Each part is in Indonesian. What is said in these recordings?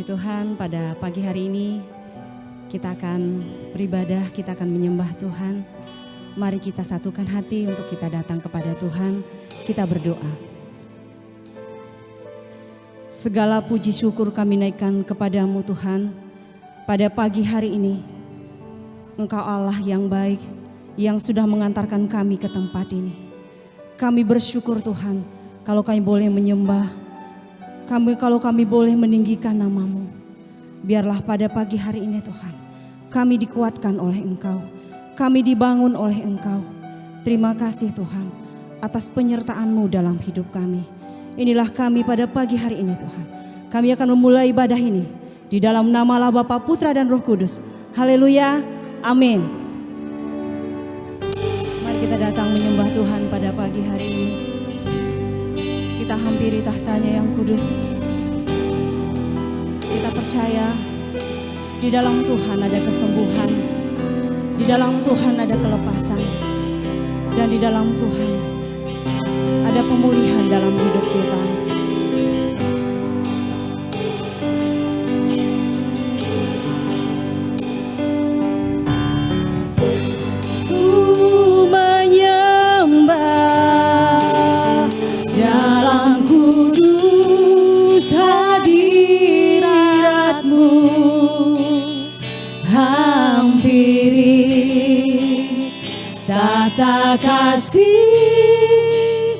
Tuhan, pada pagi hari ini kita akan beribadah, kita akan menyembah Tuhan. Mari kita satukan hati untuk kita datang kepada Tuhan, kita berdoa. Segala puji syukur kami naikkan kepadamu Tuhan, pada pagi hari ini. Engkau Allah yang baik, yang sudah mengantarkan kami ke tempat ini. Kami bersyukur Tuhan, kalau kami boleh menyembah, kalau kami boleh meninggikan namamu. Biarlah pada pagi hari ini Tuhan, kami dikuatkan oleh Engkau, kami dibangun oleh Engkau. Terima kasih Tuhan atas penyertaan-Mu dalam hidup kami. Inilah kami pada pagi hari ini Tuhan. Kami akan memulai ibadah ini di dalam nama Allah Bapa, Putra dan Roh Kudus. Haleluya, amin. Mari kita datang menyembah Tuhan pada pagi hari ini. Kita hampiri tahtanya yang kudus. Kita percaya di dalam Tuhan ada kesembuhan, di dalam Tuhan ada kelepasan, dan di dalam Tuhan ada pemulihan dalam hidup kita. Kasih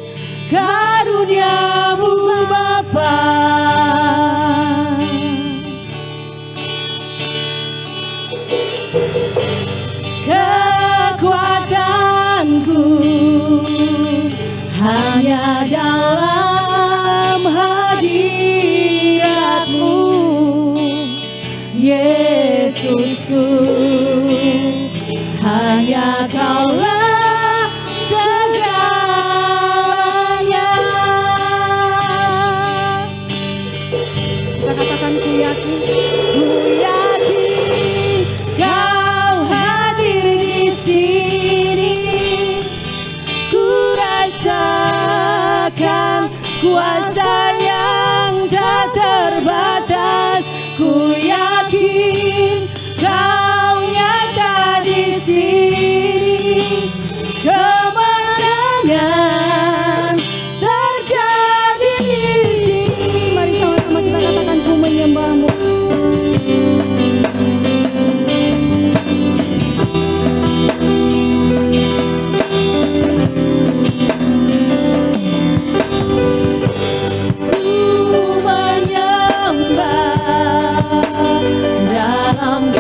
karunia-Mu Bapa, kekuatanku hanya dalam hadirat-Mu, Yesusku, hanya Kaulah kuasa yang tak terbatas. Ku yakin Kau nyata di sini. Kemenangan terjadi di sini. Mari sama-sama kita katakan, ku menyembah-Mu. Dalam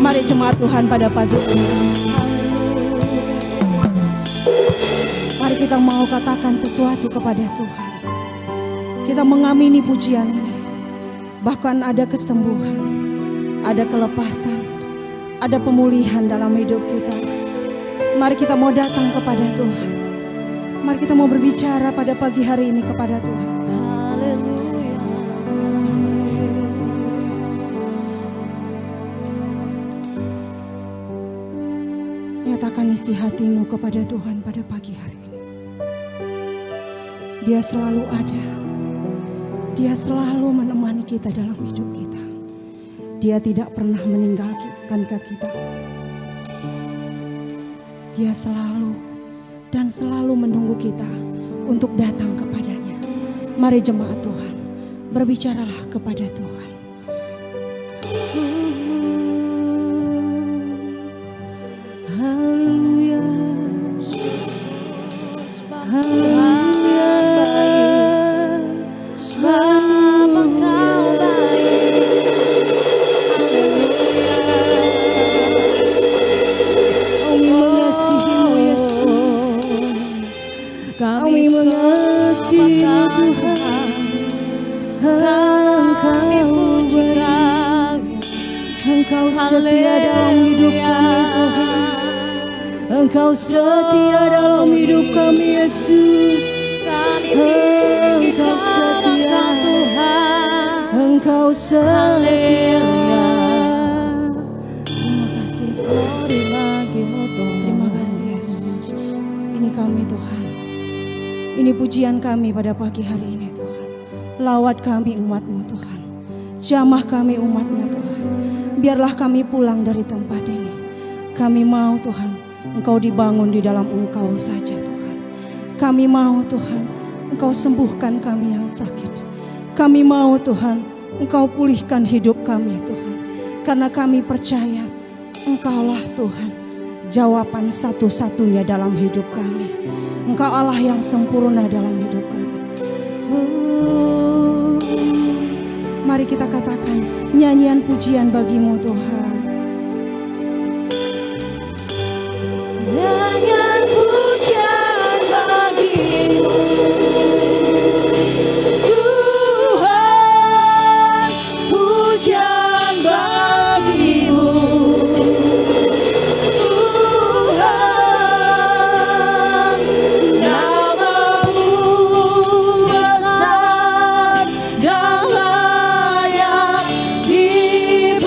Mari jemaat Tuhan pada pagi ini, mari kita mau katakan sesuatu kepada Tuhan. Kita mengamini pujian ini. Bahkan ada kesembuhan, ada kelepasan, ada pemulihan dalam hidup kita. Mari kita mau datang kepada Tuhan. Mari kita mau berbicara pada pagi hari ini kepada Tuhan. Nyatakan isi hatimu kepada Tuhan pada pagi hari ini. Dia selalu ada. Dia selalu menemani kita dalam hidup kita. Dia tidak pernah meninggalkan kita. Dia selalu dan selalu menunggu kita untuk datang kepadanya. Mari jemaat Tuhan, berbicaralah kepada Tuhan. Haleluya. Haleluya. Sebab Engkau baik. Kami mengasihi-Mu Yesus. Kami mengasihi Tuhan. Engkau baik. Engkau setia dalam hidup kami Tuhan. Engkau setia dalam hidup kami Yesus. Engkau setia Tuhan. Engkau setia. Terima kasih. Terima kasih Yesus. Ini kami Tuhan. Ini pujian kami pada pagi hari ini Tuhan. Lawat kami umat-Mu Tuhan. Jamah kami umat-Mu Tuhan. Biarlah kami pulang dari tempat ini. Kami mau Tuhan, Engkau dibangun di dalam Engkau saja Tuhan. Kami mau Tuhan, Engkau sembuhkan kami yang sakit. Kami mau Tuhan, Engkau pulihkan hidup kami Tuhan. Karena kami percaya Engkaulah Tuhan, jawaban satu-satunya dalam hidup kami. Engkau Allah yang sempurna dalam hidup kami. Mari kita katakan nyanyian pujian bagi-Mu Tuhan. Nyanyian pujian bagi-Mu Tuhan, pujian bagi-Mu Tuhan, nama-Mu besar dan layak dipuji.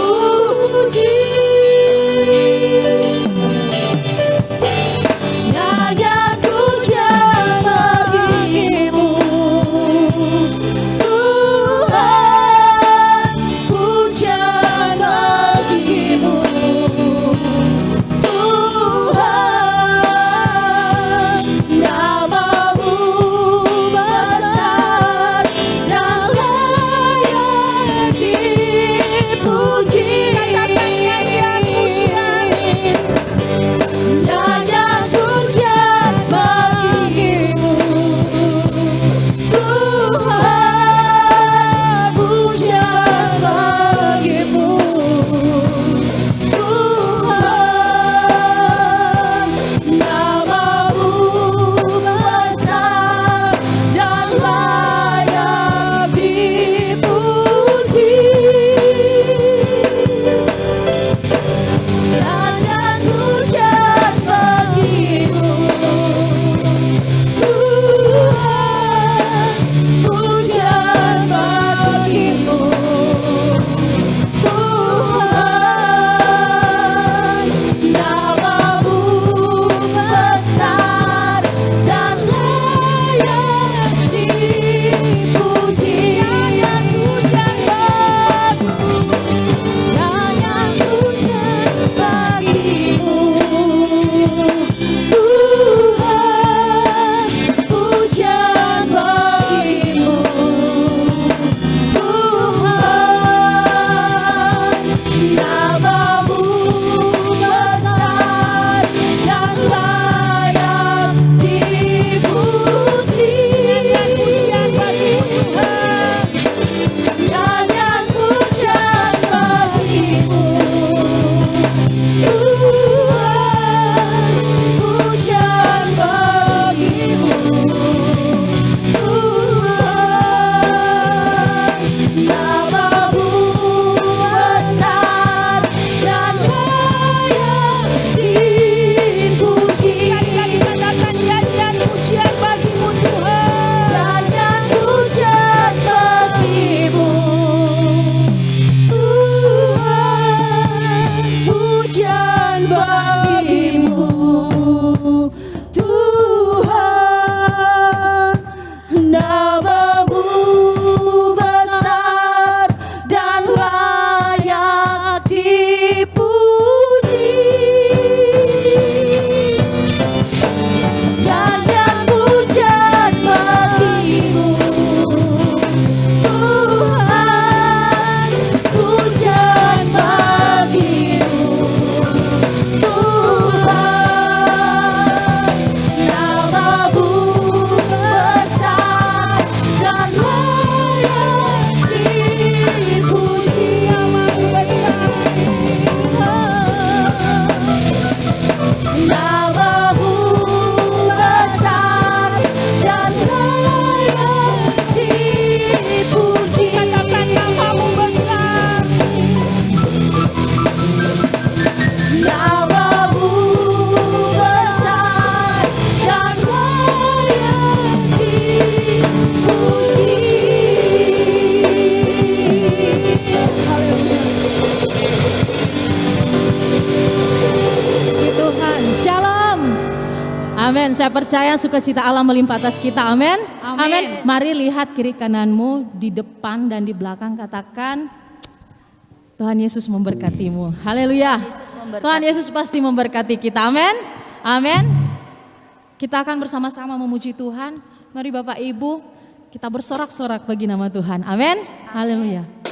dipuji. Ganda pujian bagimu Tuhan, pujian bagimu Tuhan. Namamu besar dan layak dipuji. Namamu besar, namamu besar dan layak dipuji. Katakan namamu besar, namamu besar dan layak dipuji. Tuhan, shalom. Amin. Saya percaya sukacita Allah melimpah atas kita. Amin. Amin. Mari lihat kiri kananmu, di depan dan di belakang, katakan Tuhan Yesus memberkatimu. Haleluya. Tuhan Yesus pasti memberkati kita. Amin. Amin. Kita akan bersama-sama memuji Tuhan. Mari Bapak Ibu, kita bersorak-sorak bagi nama Tuhan. Amin. Haleluya.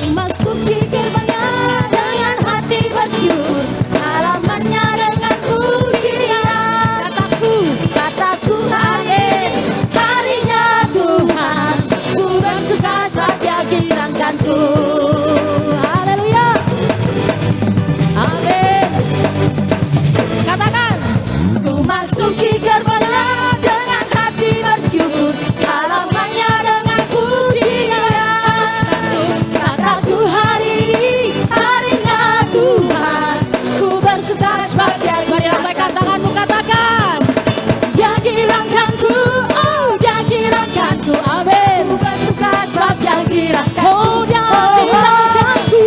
Masuki gerbangnya dengan hati bersyukur, halamannya dengan pujian. Kataku amin, harinya Tuhan, ku bersuka sebab Dia girangkanku. Haleluya. Amin. Katakan, ku masuki gerbangnya dengan hati bersyukur, halamannya dengan pujian. Kataku hari ini harinya Tuhan, ku bersuka sebab Dia. Mari lambaikan tanganmu, katakan, Dia girangkanku, oh Dia girangkanku. Amin. Ku bersuka sebab Dia girangkanku. Oh Dia girangkanku,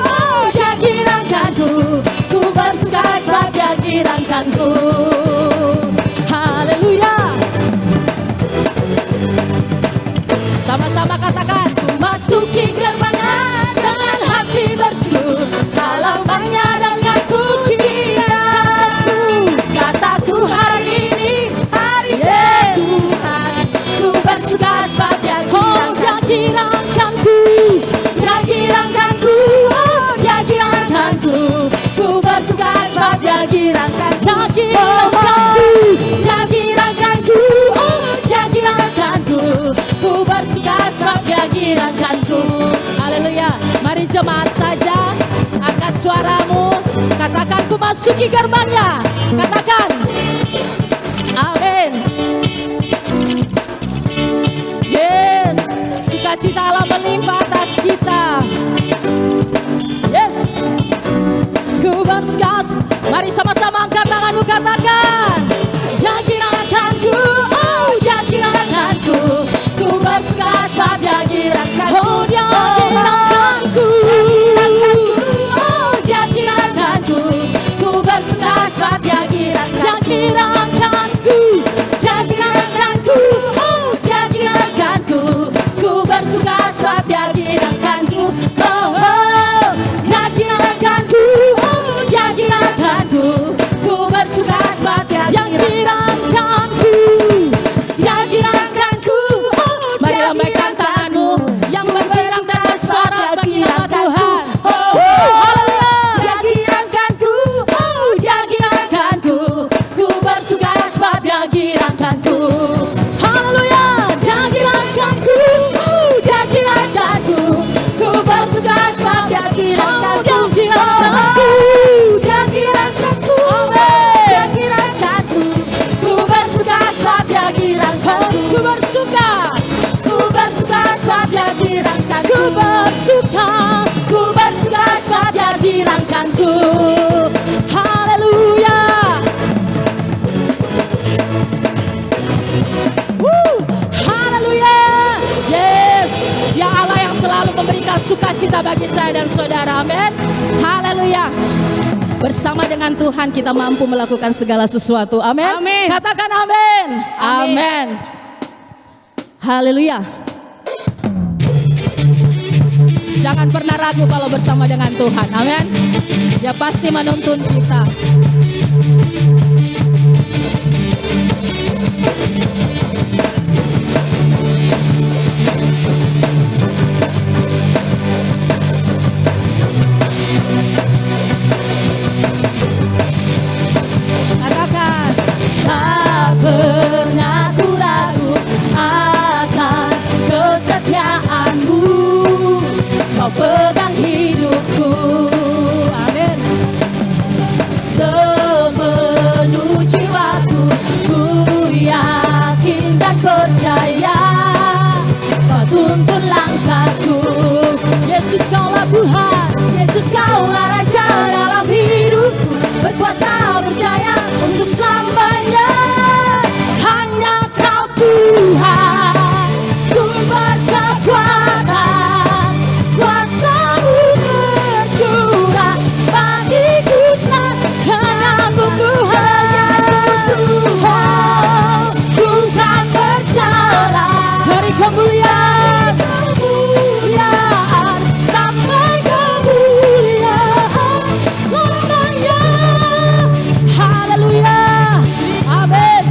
oh Dia girangkanku. Ku bersuka sebab Dia girangkanku. Haleluya. Sama-sama katakan, masuki gerbangnya dengan hati bersyukur, halamannya dengan pujian. Kataku hari ini hari Tuhan, ku bersuka sebab Dia girangkanku. Dia girangkanku, oh Dia girangkanku. Ku bersuka sebab Dia girangkanku. Dia girangkanku, oh Dia girangkanku. Ku bersuka sebab Dia girangkanku. Haleluya. Mari jemaat saja angkat suaramu, katakan ku masuki gerbangnya. Katakan amin. Yes, sukacita Allah melimpah atas kita. Yes, ku bersuka. Mari sama-sama angkat tanganmu, katakan Dia girangkanku, oh Dia girangkanku. Ku bersuka sebab Dia girangkanku. Oh Dia girangkanku, oh Dia girangkanku. Ku bersuka sebab Dia girangkanku. Dia girangkanku, Dia girangkanku, oh Dia girangkanku. Ku bersuka sebab Dia girangkanku. Oh oh, Dia girangkanku, oh Dia girangkanku. Ku bersuka sebab Dia girangkanku. Dia girangkanku, oh mari lambaikan tanganmu yang bergerak dan bersorak bagi nama Tuhan. Oh haleluya. Dia girangkanku, oh Dia girangkanku. Ku bersuka sebab Dia girangkanku. Haleluya. Dia girangkanku, oh Dia girangkanku. Ku bersuka sebab Dia girangkanku. Dia girangkanku, Dia girangkanku. Ku bersuka sebab Dia girangkanku. Ku bersuka sebab Dia girangkanku. Ku bersuka sebab Dia girangkanku. Haleluya. Haleluya. Yes, Dia Allah yang selalu memberikan sukacita bagi saya dan saudara. Amin. Haleluya. Bersama dengan Tuhan kita mampu melakukan segala sesuatu. Amin. Amin. Katakan amin. Amin. Haleluya. Jangan pernah ragu kalau bersama dengan Tuhan. Amin. Dia pasti menuntun kita. Katakan, tak pernah ku ragu akan kesetiaanmu. Kau pegang hidupku. Amin. Sepenuh jiwaku ku yakin dan percaya. Kau tuntun langkahku. Yesus kaulah Tuhan, Yesus kaulah Raja dalam hidupku. Berkuasa percaya untuk selamanya. Hanya Kau Tuhan, sumber kekuatan. Kuasa-Mu tercurah bagiku sekarang Tuhan. Oh, ku kan berjalan dari kemuliaan sampai kemuliaan selamanya. Haleluya. Amin.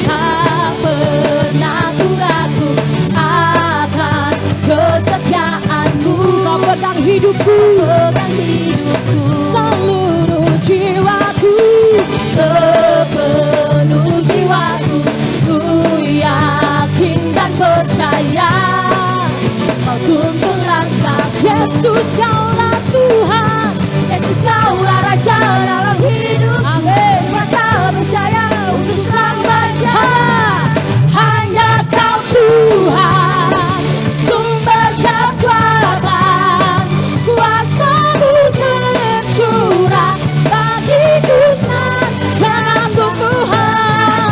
Tak pernah ku ragu akan kesetiaanmu. Kau pegang hidupku, seluruh jiwaku, sepenuh jiwaku. Ku yakin dan percaya. Kau tuntun langkah. Yesus kaulah Tuhan, Yesus kaulah Raja dalam hidup. Amin. Kuasa percaya untuk selamanya. Hanya Kau Tuhan, sumber kekuatan. Kuasa-Mu tercurah bagiku sekarang Tuhan.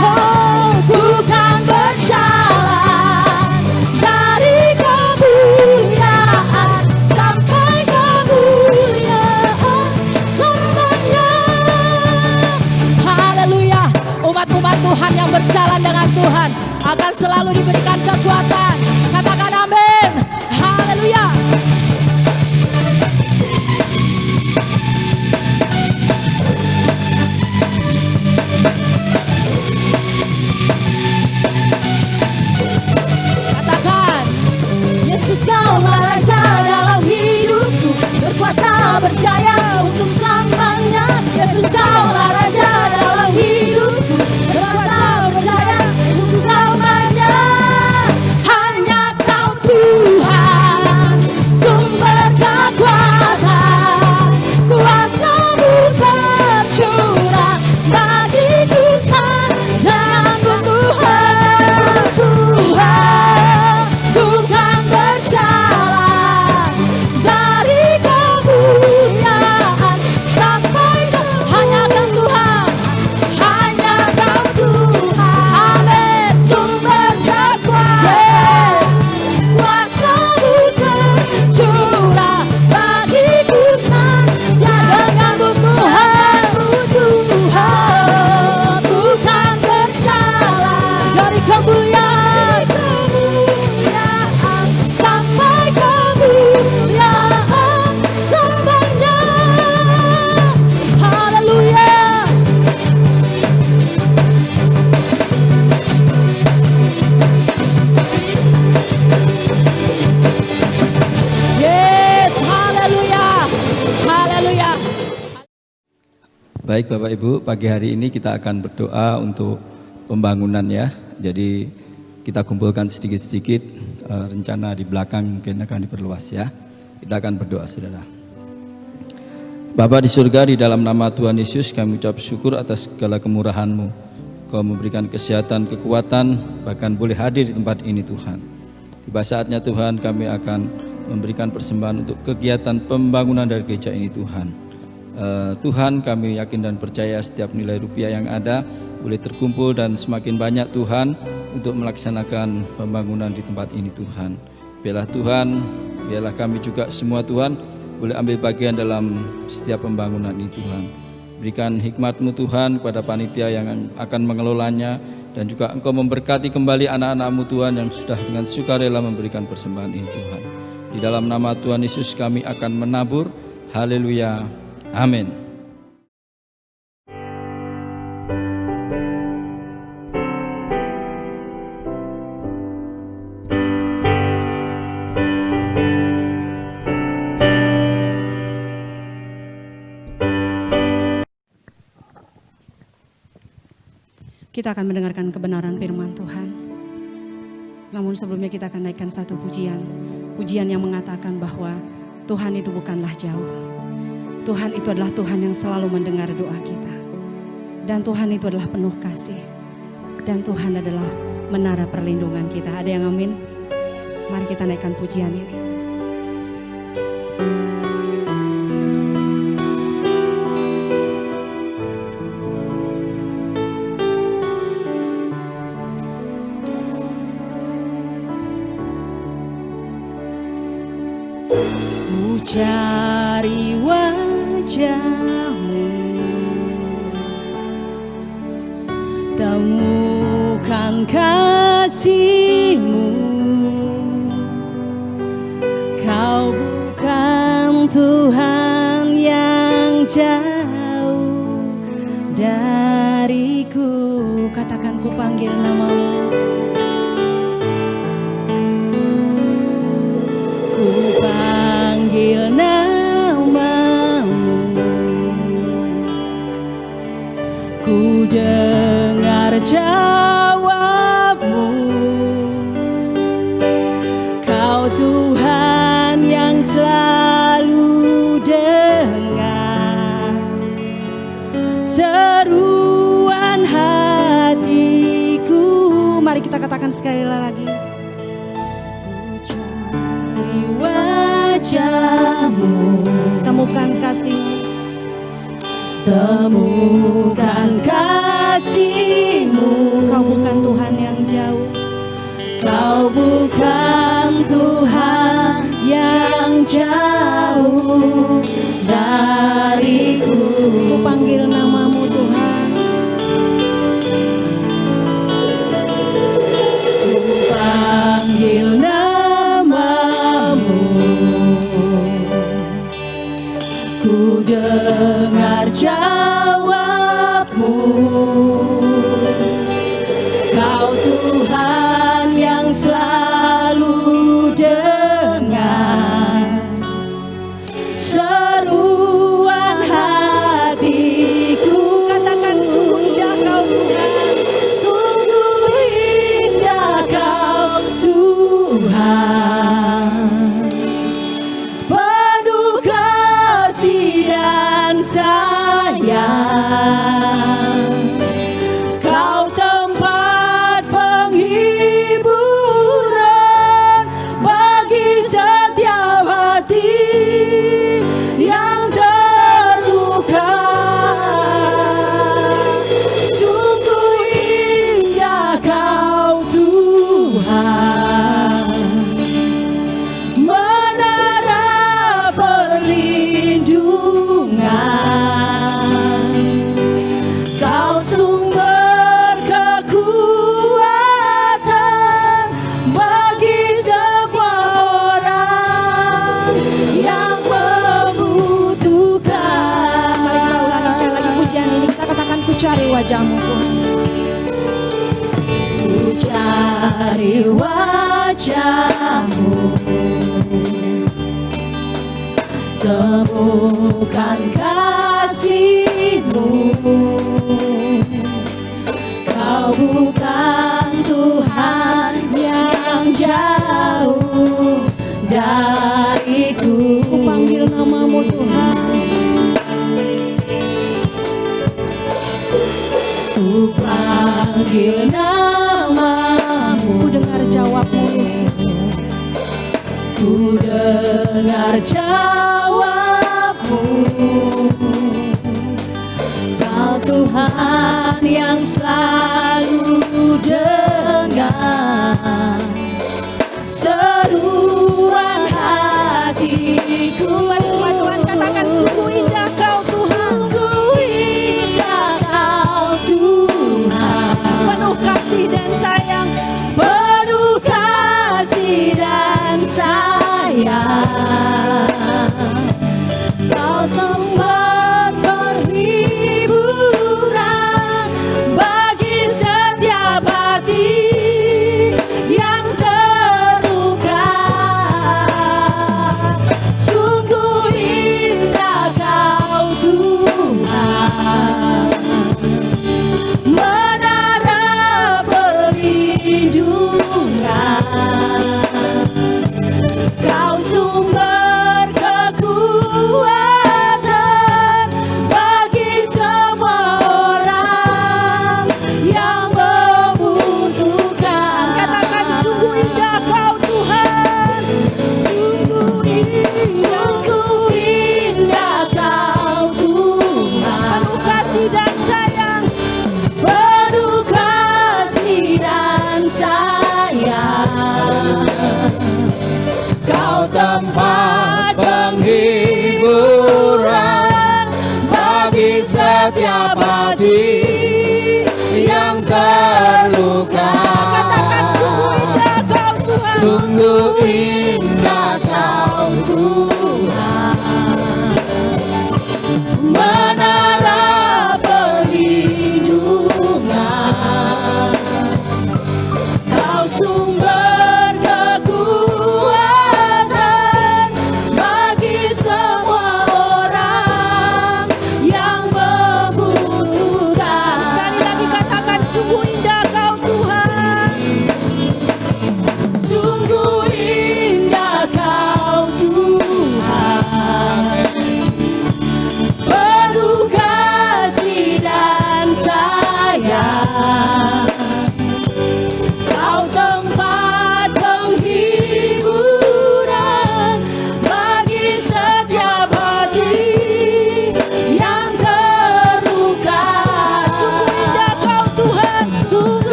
Oh, ku kan berjalan dari kemuliaan sampai kemuliaan selamanya. Haleluya. Umat-umat Tuhan yang berjalan dengan Tuhan akan selalu diberikan kekuatan. Katakan amin. Haleluya. Katakan, Yesus kaulah Raja dalam hidupku. Berkuasa percaya untuk selamanya. Yesus kaulah Raja dalam hidupku. Berkuasa percaya untuk selamanya. Hanya Kau Tuhan, sumber kekuatan. Kuasa-Mu tercurah bagiku sekarang Tuhan. Tuhan, ku kan berjalan dari kemuliaan sampai ke hanya Kau Tuhan, hanya Kau Tuhan. Amin. Sumber kekuatan. Kuasa-Mu tercurah bagiku sekarang denganmu Tuhan. Tuhan, Tuhan berjalan dari kemuliaan sampai kemuliaan selamanya. Haleluya. Yes, haleluya. Haleluya. Baik Bapak Ibu, pagi hari ini kita akan berdoa untuk pembangunan ya. Jadi kita kumpulkan sedikit-sedikit rencana di belakang mungkin akan diperluas ya. Kita akan berdoa saudara. Bapa di surga, di dalam nama Tuhan Yesus kami ucap syukur atas segala kemurahan-Mu. Kau memberikan kesehatan, kekuatan, bahkan boleh hadir di tempat ini Tuhan. Tiba saatnya Tuhan kami akan memberikan persembahan untuk kegiatan pembangunan dari gereja ini Tuhan. Tuhan kami yakin dan percaya setiap nilai rupiah yang ada boleh terkumpul dan semakin banyak Tuhan untuk melaksanakan pembangunan di tempat ini Tuhan. Biarlah Tuhan, biarlah kami juga semua Tuhan boleh ambil bagian dalam setiap pembangunan ini Tuhan. Berikan hikmat-Mu Tuhan kepada panitia yang akan mengelolanya, dan juga Engkau memberkati kembali anak-anak-Mu Tuhan yang sudah dengan sukarela memberikan persembahan ini Tuhan. Di dalam nama Tuhan Yesus kami akan menabur. Haleluya. Amin. Kita akan mendengarkan kebenaran firman Tuhan. Namun sebelumnya kita akan naikkan satu pujian. Pujian yang mengatakan bahwa Tuhan itu bukanlah jauh. Tuhan itu adalah Tuhan yang selalu mendengar doa kita. Dan Tuhan itu adalah penuh kasih. Dan Tuhan adalah menara perlindungan kita. Ada yang amin? Mari kita naikkan pujian ini. Cari wajah-Mu, temukan kasih-Mu. Kau bukan Tuhan yang jauh dariku. Katakan, ku panggil nama-Mu. Ku panggil nama-Mu, ku dengar jawab-Mu. Kau Tuhan yang selalu dengar seruan hatiku. Mari kita katakan sekali lagi. Wajah-Mu, temukan kasih-Mu, temukan kasih-Mu. Kau bukan Tuhan yang jauh, Kau bukan Tuhan yang jauh dariku. Ku panggil nama-Mu Tuhan, ku panggil ku dengar jawab-Mu. Kau Tuhan yang selalu dengar seruan hatiku. Katakan, sungguh indah Kau Tuhan, sungguh indah Kau Tuhan, dan sayang. Kau tempat penghiburan bagi setiap hati yang terluka. Sungguh indah Kau Tuhan, menara perlindungan. Kau sumber kekuatan bagi semua orang yang membutuhkan. Mari kita ulangi sekali lagi pujian ini. Kita katakan, ku cari wajah-Mu Tuhan, ku cari wajah-Mu, temukan kasih-Mu. Kau bukan Tuhan yang jauh dariku. Ku panggil nama-Mu Tuhan, ku panggil nama-Mu. Ku dengar jawab-Mu Yesus, ku dengar jawab-Mu. Kau Tuhan yang selalu dengar seruan hatiku.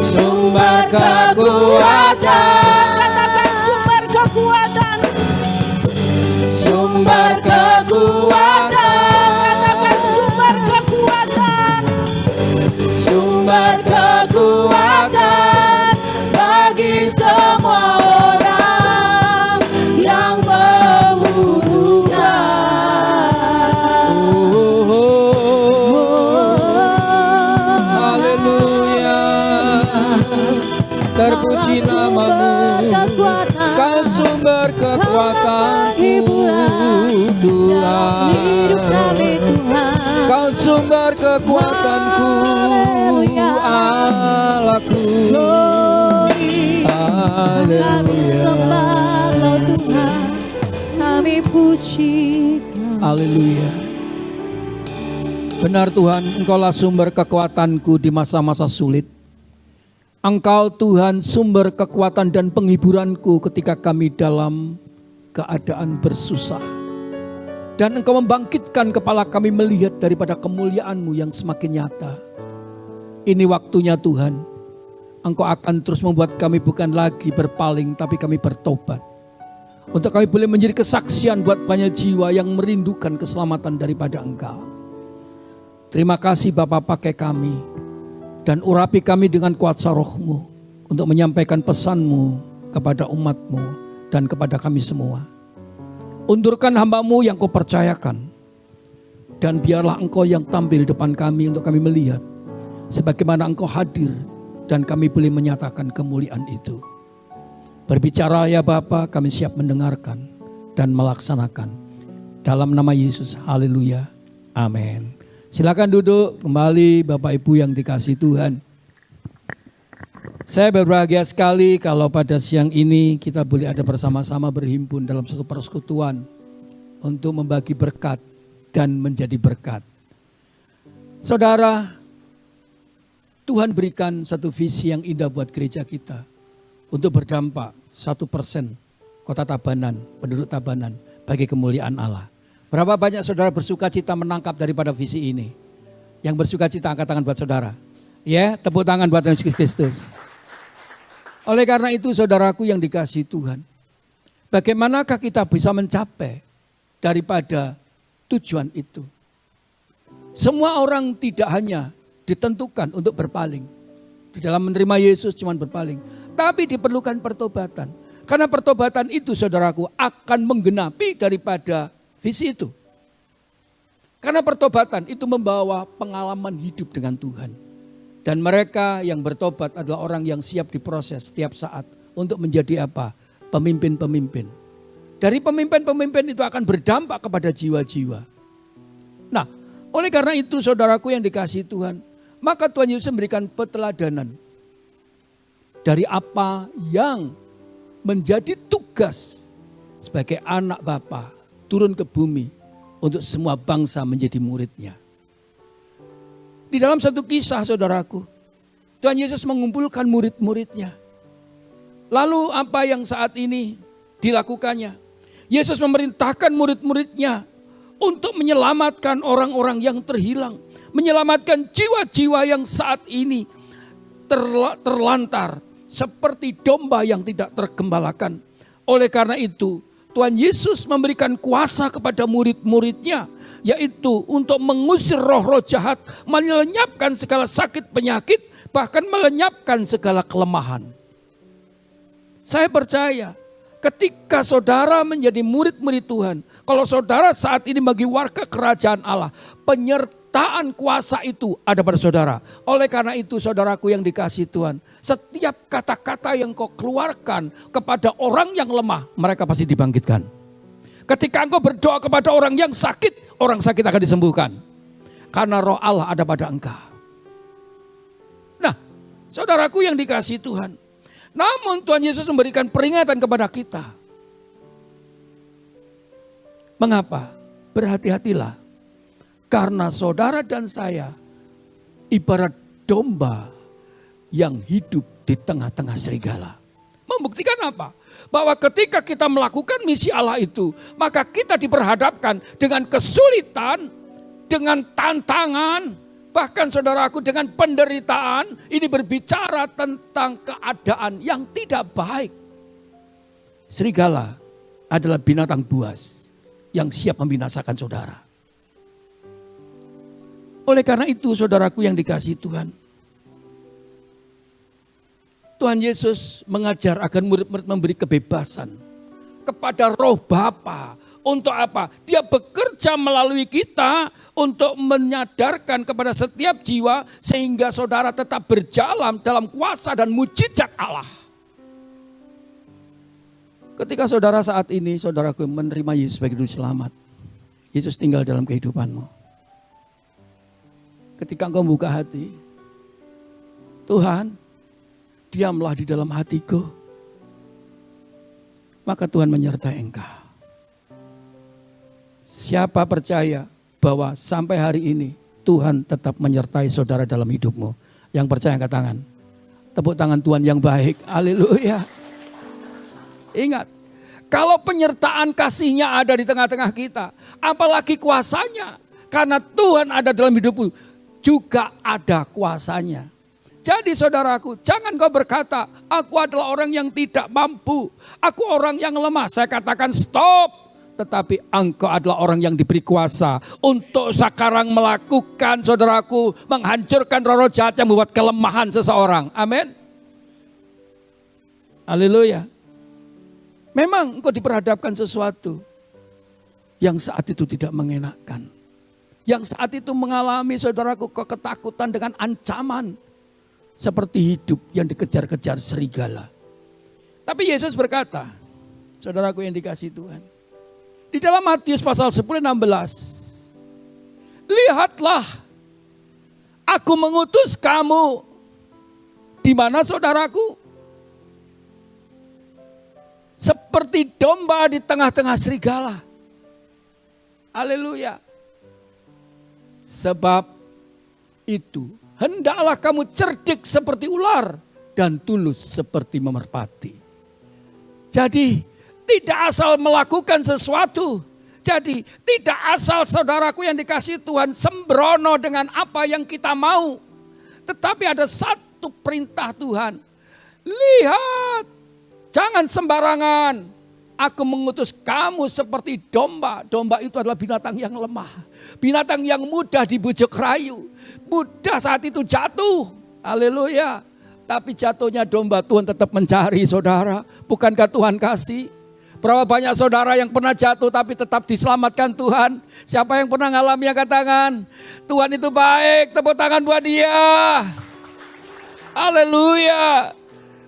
Sumber kekuatan. Katakan sumber kekuatan. Sumber kekuatan. Katakan sumber kekuatan. Sumber kekuatan bagi semua orang yang membutuhkan. Haleluya. Terpuji namamu, Kau sumber kekuatanku Tuhan. Kau sumber kekuatanku Allahku. Haleluya. Haleluya. Benar Tuhan, Engkaulah sumber kekuatanku di masa-masa sulit. Engkau Tuhan sumber kekuatan dan penghiburanku ketika kami dalam keadaan bersusah. Dan Engkau membangkitkan kepala kami melihat daripada kemuliaan-Mu yang semakin nyata. Ini waktunya Tuhan, Engkau akan terus membuat kami bukan lagi berpaling, tapi kami bertobat. Untuk kami boleh menjadi kesaksian buat banyak jiwa yang merindukan keselamatan daripada Engkau. Terima kasih Bapa, pakai kami dan urapi kami dengan kuasa Roh-Mu untuk menyampaikan pesan-Mu kepada umat-Mu dan kepada kami semua. Undurkan hamba-Mu yang Kau percayakan, dan biarlah Engkau yang tampil depan kami untuk kami melihat sebagaimana Engkau hadir dan kami boleh menyatakan kemuliaan itu. Berbicara ya Bapa, kami siap mendengarkan dan melaksanakan. Dalam nama Yesus, haleluya, amin. Silakan duduk kembali Bapak Ibu yang dikasihi Tuhan. Saya berbahagia sekali kalau pada siang ini kita boleh ada bersama-sama berhimpun dalam satu persekutuan untuk membagi berkat dan menjadi berkat. Saudara, Tuhan berikan satu visi yang indah buat gereja kita untuk berdampak 1% kota Tabanan, penduduk Tabanan bagi kemuliaan Allah. Berapa banyak saudara bersuka cita menangkap daripada visi ini? Yang bersuka cita angkat tangan buat saudara. Ya, tepuk tangan buat Yesus Kristus. Oleh karena itu saudaraku yang dikasihi Tuhan, bagaimanakah kita bisa mencapai daripada tujuan itu? Semua orang tidak hanya ditentukan untuk berpaling. Di dalam menerima Yesus cuma berpaling. Tapi diperlukan pertobatan. Karena pertobatan itu saudaraku akan menggenapi daripada visi itu. Karena pertobatan itu membawa pengalaman hidup dengan Tuhan. Dan mereka yang bertobat adalah orang yang siap diproses setiap saat untuk menjadi apa? Pemimpin-pemimpin. Dari pemimpin-pemimpin itu akan berdampak kepada jiwa-jiwa. Nah, oleh karena itu saudaraku yang dikasihi Tuhan, maka Tuhan Yesus memberikan peteladanan dari apa yang menjadi tugas sebagai anak Bapa turun ke bumi untuk semua bangsa menjadi muridnya. Di dalam satu kisah saudaraku, Tuhan Yesus mengumpulkan murid-muridnya. Lalu apa yang saat ini dilakukannya? Yesus memerintahkan murid-muridnya untuk menyelamatkan orang-orang yang terhilang. Menyelamatkan jiwa-jiwa yang saat ini terlantar seperti domba yang tidak tergembalakan. Oleh karena itu Tuhan Yesus memberikan kuasa kepada murid-muridnya, yaitu untuk mengusir roh-roh jahat, melenyapkan segala sakit penyakit, bahkan melenyapkan segala kelemahan. Saya percaya ketika saudara menjadi murid-murid Tuhan, kalau saudara saat ini bagi warga kerajaan Allah, penyertaan kuasa itu ada pada saudara. Oleh karena itu saudaraku yang dikasihi Tuhan, setiap kata-kata yang kau keluarkan kepada orang yang lemah, mereka pasti dibangkitkan. Ketika engkau berdoa kepada orang yang sakit, orang sakit akan disembuhkan. Karena roh Allah ada pada engkau. Nah, saudaraku yang dikasihi Tuhan, namun Tuhan Yesus memberikan peringatan kepada kita. Mengapa? Berhati-hatilah. Karena saudara dan saya ibarat domba yang hidup di tengah-tengah serigala. Membuktikan apa? Bahwa ketika kita melakukan misi Allah itu, maka kita diperhadapkan dengan kesulitan, dengan tantangan, Bahkan saudaraku dengan penderitaan ini berbicara tentang keadaan yang tidak baik. Serigala adalah binatang buas yang siap membinasakan saudara. Oleh karena itu saudaraku yang dikasihi Tuhan, Tuhan Yesus mengajar agar murid-murid memberi kebebasan kepada Roh Bapa. Untuk apa? Dia bekerja melalui kita untuk menyadarkan kepada setiap jiwa sehingga saudara tetap berjalan dalam kuasa dan mujizat Allah. Ketika saudara saat ini, saudaraku menerima Yesus sebagai juru selamat, Yesus tinggal dalam kehidupanmu. Ketika engkau buka hati, Tuhan, diamlah di dalam hatiku, maka Tuhan menyertai engkau. Siapa percaya bahwa sampai hari ini Tuhan tetap menyertai saudara dalam hidupmu? Yang percaya angkat tangan. Tepuk tangan Tuhan yang baik. Haleluya. Ingat, kalau penyertaan kasihnya ada di tengah-tengah kita, apalagi kuasanya. Karena Tuhan ada dalam hidupmu, juga ada kuasanya. Jadi saudaraku, jangan kau berkata, aku adalah orang yang tidak mampu. Aku orang yang lemah. Saya katakan stop. Tetapi engkau adalah orang yang diberi kuasa untuk sekarang melakukan, saudaraku, menghancurkan roh-roh jahat yang membuat kelemahan seseorang. Amin. Haleluya. Memang engkau diperhadapkan sesuatu yang saat itu tidak mengenakan. Yang saat itu mengalami, saudaraku, ketakutan dengan ancaman. Seperti hidup yang dikejar-kejar serigala. Tapi Yesus berkata, saudaraku yang dikasihi Tuhan, di dalam Matius pasal 10:16, lihatlah, aku mengutus kamu. Di mana saudaraku? Seperti domba di tengah-tengah serigala. Haleluya. Sebab itu, hendaklah kamu cerdik seperti ular dan tulus seperti merpati. Jadi, tidak asal melakukan sesuatu. Jadi tidak asal saudaraku yang dikasihi Tuhan sembrono dengan apa yang kita mau. Tetapi ada satu perintah Tuhan. Lihat, jangan sembarangan. Aku mengutus kamu seperti domba. Domba itu adalah binatang yang lemah. Binatang yang mudah dibujuk rayu. Mudah saat itu jatuh. Haleluya. Tapi jatuhnya domba Tuhan tetap mencari saudara. Bukankah Tuhan kasih? Berapa banyak saudara yang pernah jatuh tapi tetap diselamatkan Tuhan. Siapa yang pernah ngalami, angkat tangan. Tuhan itu baik, tepuk tangan buat dia. Haleluya.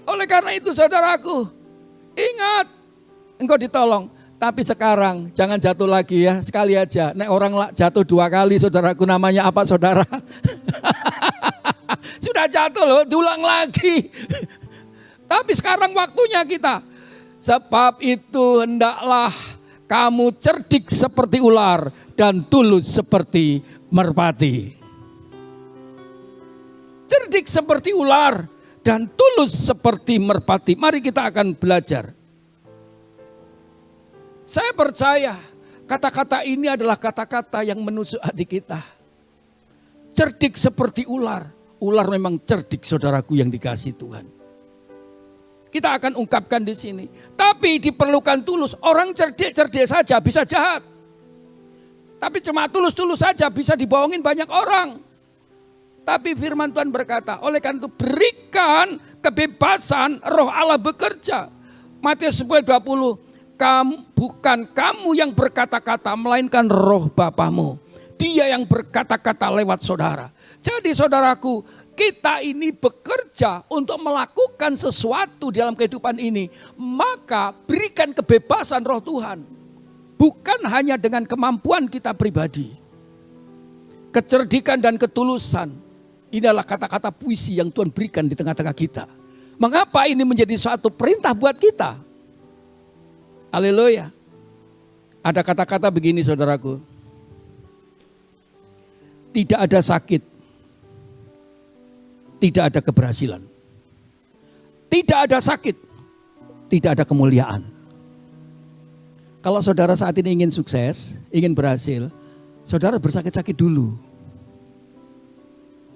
Oleh karena itu saudaraku, ingat, engkau ditolong. Tapi sekarang jangan jatuh lagi ya, sekali aja. Nek orang jatuh 2 kali saudaraku, namanya apa saudara? Sudah jatuh loh, diulang lagi. Tapi sekarang waktunya kita. Sebab itu hendaklah kamu cerdik seperti ular dan tulus seperti merpati. Cerdik seperti ular dan tulus seperti merpati. Mari kita akan belajar. Saya percaya kata-kata ini adalah kata-kata yang menusuk hati kita. Cerdik seperti ular. Ular memang cerdik saudaraku yang dikasihi Tuhan. Kita akan ungkapkan di sini. Tapi diperlukan tulus. Orang cerdik saja bisa jahat. Tapi cuma tulus-tulus saja bisa dibohongin banyak orang. Tapi firman Tuhan berkata, oleh karena itu berikan kebebasan Roh Allah bekerja. Matius 10:20, bukan kamu yang berkata-kata, melainkan Roh Bapamu. Dia yang berkata-kata lewat saudara. Jadi saudaraku, kita ini bekerja untuk melakukan sesuatu dalam kehidupan ini. Maka berikan kebebasan Roh Tuhan. Bukan hanya dengan kemampuan kita pribadi. Kecerdikan dan ketulusan. Ini adalah kata-kata puisi yang Tuhan berikan di tengah-tengah kita. Mengapa ini menjadi suatu perintah buat kita? Haleluya. Ada kata-kata begini saudaraku. Tidak ada sakit. Tidak ada keberhasilan. Tidak ada sakit. Tidak ada kemuliaan. Kalau saudara saat ini ingin sukses, ingin berhasil, saudara bersakit-sakit dulu.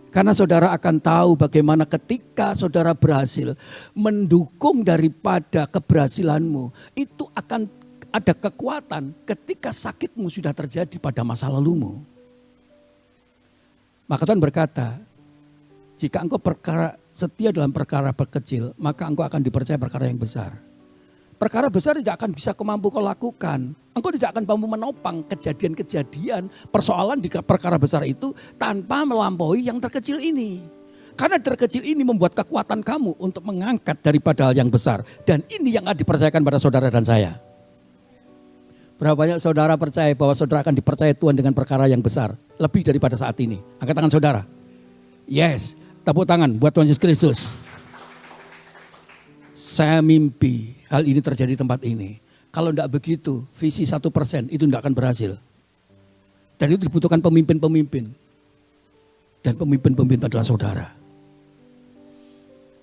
Karena saudara akan tahu bagaimana ketika saudara berhasil mendukung daripada keberhasilanmu, itu akan ada kekuatan ketika sakitmu sudah terjadi pada masa lalumu. Maka Tuhan berkata, jika engkau setia dalam perkara kecil, maka engkau akan dipercaya perkara yang besar. Perkara besar tidak akan bisa mampu kau lakukan. Engkau tidak akan mampu menopang kejadian-kejadian, persoalan di perkara besar itu tanpa melampaui yang terkecil ini. Karena terkecil ini membuat kekuatan kamu untuk mengangkat daripada hal yang besar. Dan ini yang akan dipercayakan pada saudara dan saya. Berapa banyak saudara percaya bahwa saudara akan dipercaya Tuhan dengan perkara yang besar. Lebih daripada saat ini. Angkat tangan saudara. Yes, tepuk tangan buat Tuhan Yesus Kristus. Saya mimpi hal ini terjadi di tempat ini. Kalau tidak begitu, visi 1% itu tidak akan berhasil. Dan itu dibutuhkan pemimpin-pemimpin. Dan pemimpin-pemimpin adalah saudara.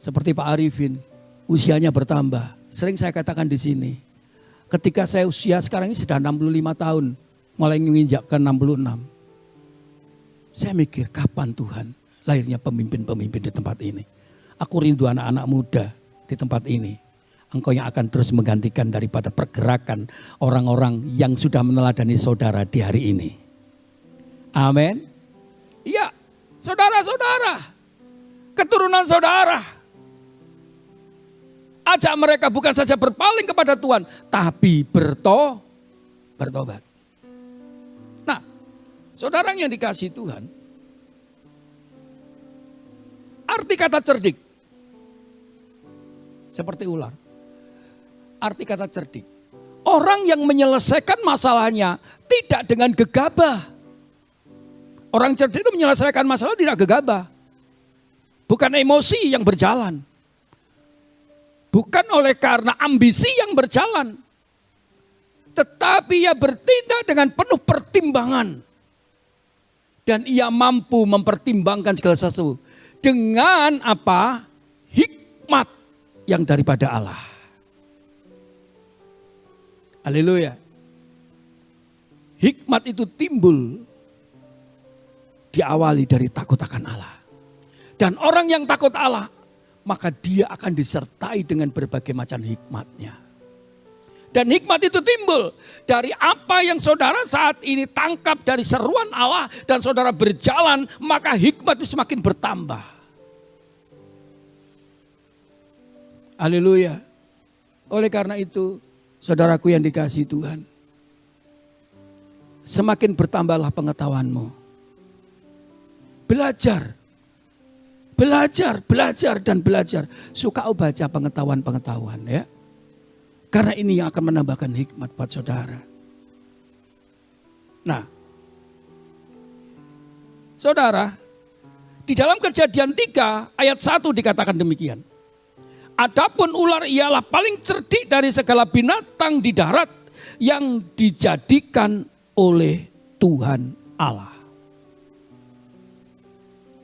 Seperti Pak Arifin, usianya bertambah. Sering saya katakan di sini. Ketika saya usia sekarang ini sudah 65 tahun. Mulai menginjak ke 66. Saya mikir, kapan Tuhan lahirnya pemimpin-pemimpin di tempat ini. Aku rindu anak-anak muda di tempat ini. Engkau yang akan terus menggantikan daripada pergerakan orang-orang yang sudah meneladani saudara di hari ini. Amin. Iya, saudara-saudara, keturunan saudara. Ajak mereka bukan saja berpaling kepada Tuhan, tapi bertobat. Nah, saudara yang dikasihi Tuhan, arti kata cerdik seperti ular. Arti kata cerdik, orang yang menyelesaikan masalahnya tidak dengan gegabah. Orang cerdik itu menyelesaikan masalah tidak gegabah. Bukan emosi yang berjalan. Bukan oleh karena ambisi yang berjalan. Tetapi ia bertindak dengan penuh pertimbangan. Dan ia mampu mempertimbangkan segala sesuatu. Dengan apa? Hikmat yang daripada Allah. Haleluya. Hikmat itu timbul diawali dari takut akan Allah. Dan orang yang takut Allah, maka dia akan disertai dengan berbagai macam hikmatnya. Dan hikmat itu timbul dari apa yang saudara saat ini tangkap dari seruan Allah dan saudara berjalan, maka hikmat itu semakin bertambah. Haleluya. Oleh karena itu, saudaraku yang dikasihi Tuhan, semakin bertambahlah pengetahuanmu. Belajar, dan belajar. Suka baca pengetahuan ya. Karena ini yang akan menambahkan hikmat buat saudara. Nah, saudara, di dalam Kejadian 3 ayat 1 dikatakan demikian. Adapun ular ialah paling cerdik dari segala binatang di darat yang dijadikan oleh Tuhan Allah.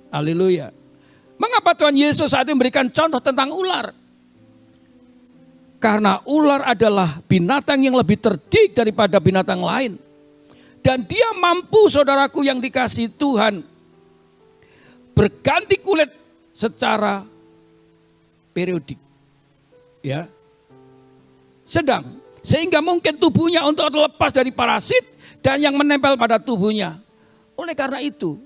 Haleluya. Mengapa Tuhan Yesus saat ini memberikan contoh tentang ular? Karena ular adalah binatang yang lebih cerdik daripada binatang lain. Dan dia mampu, saudaraku yang dikasihi Tuhan, berganti kulit secara periodik. Ya. Sehingga mungkin tubuhnya untuk lepas dari parasit dan yang menempel pada tubuhnya. Oleh karena itu,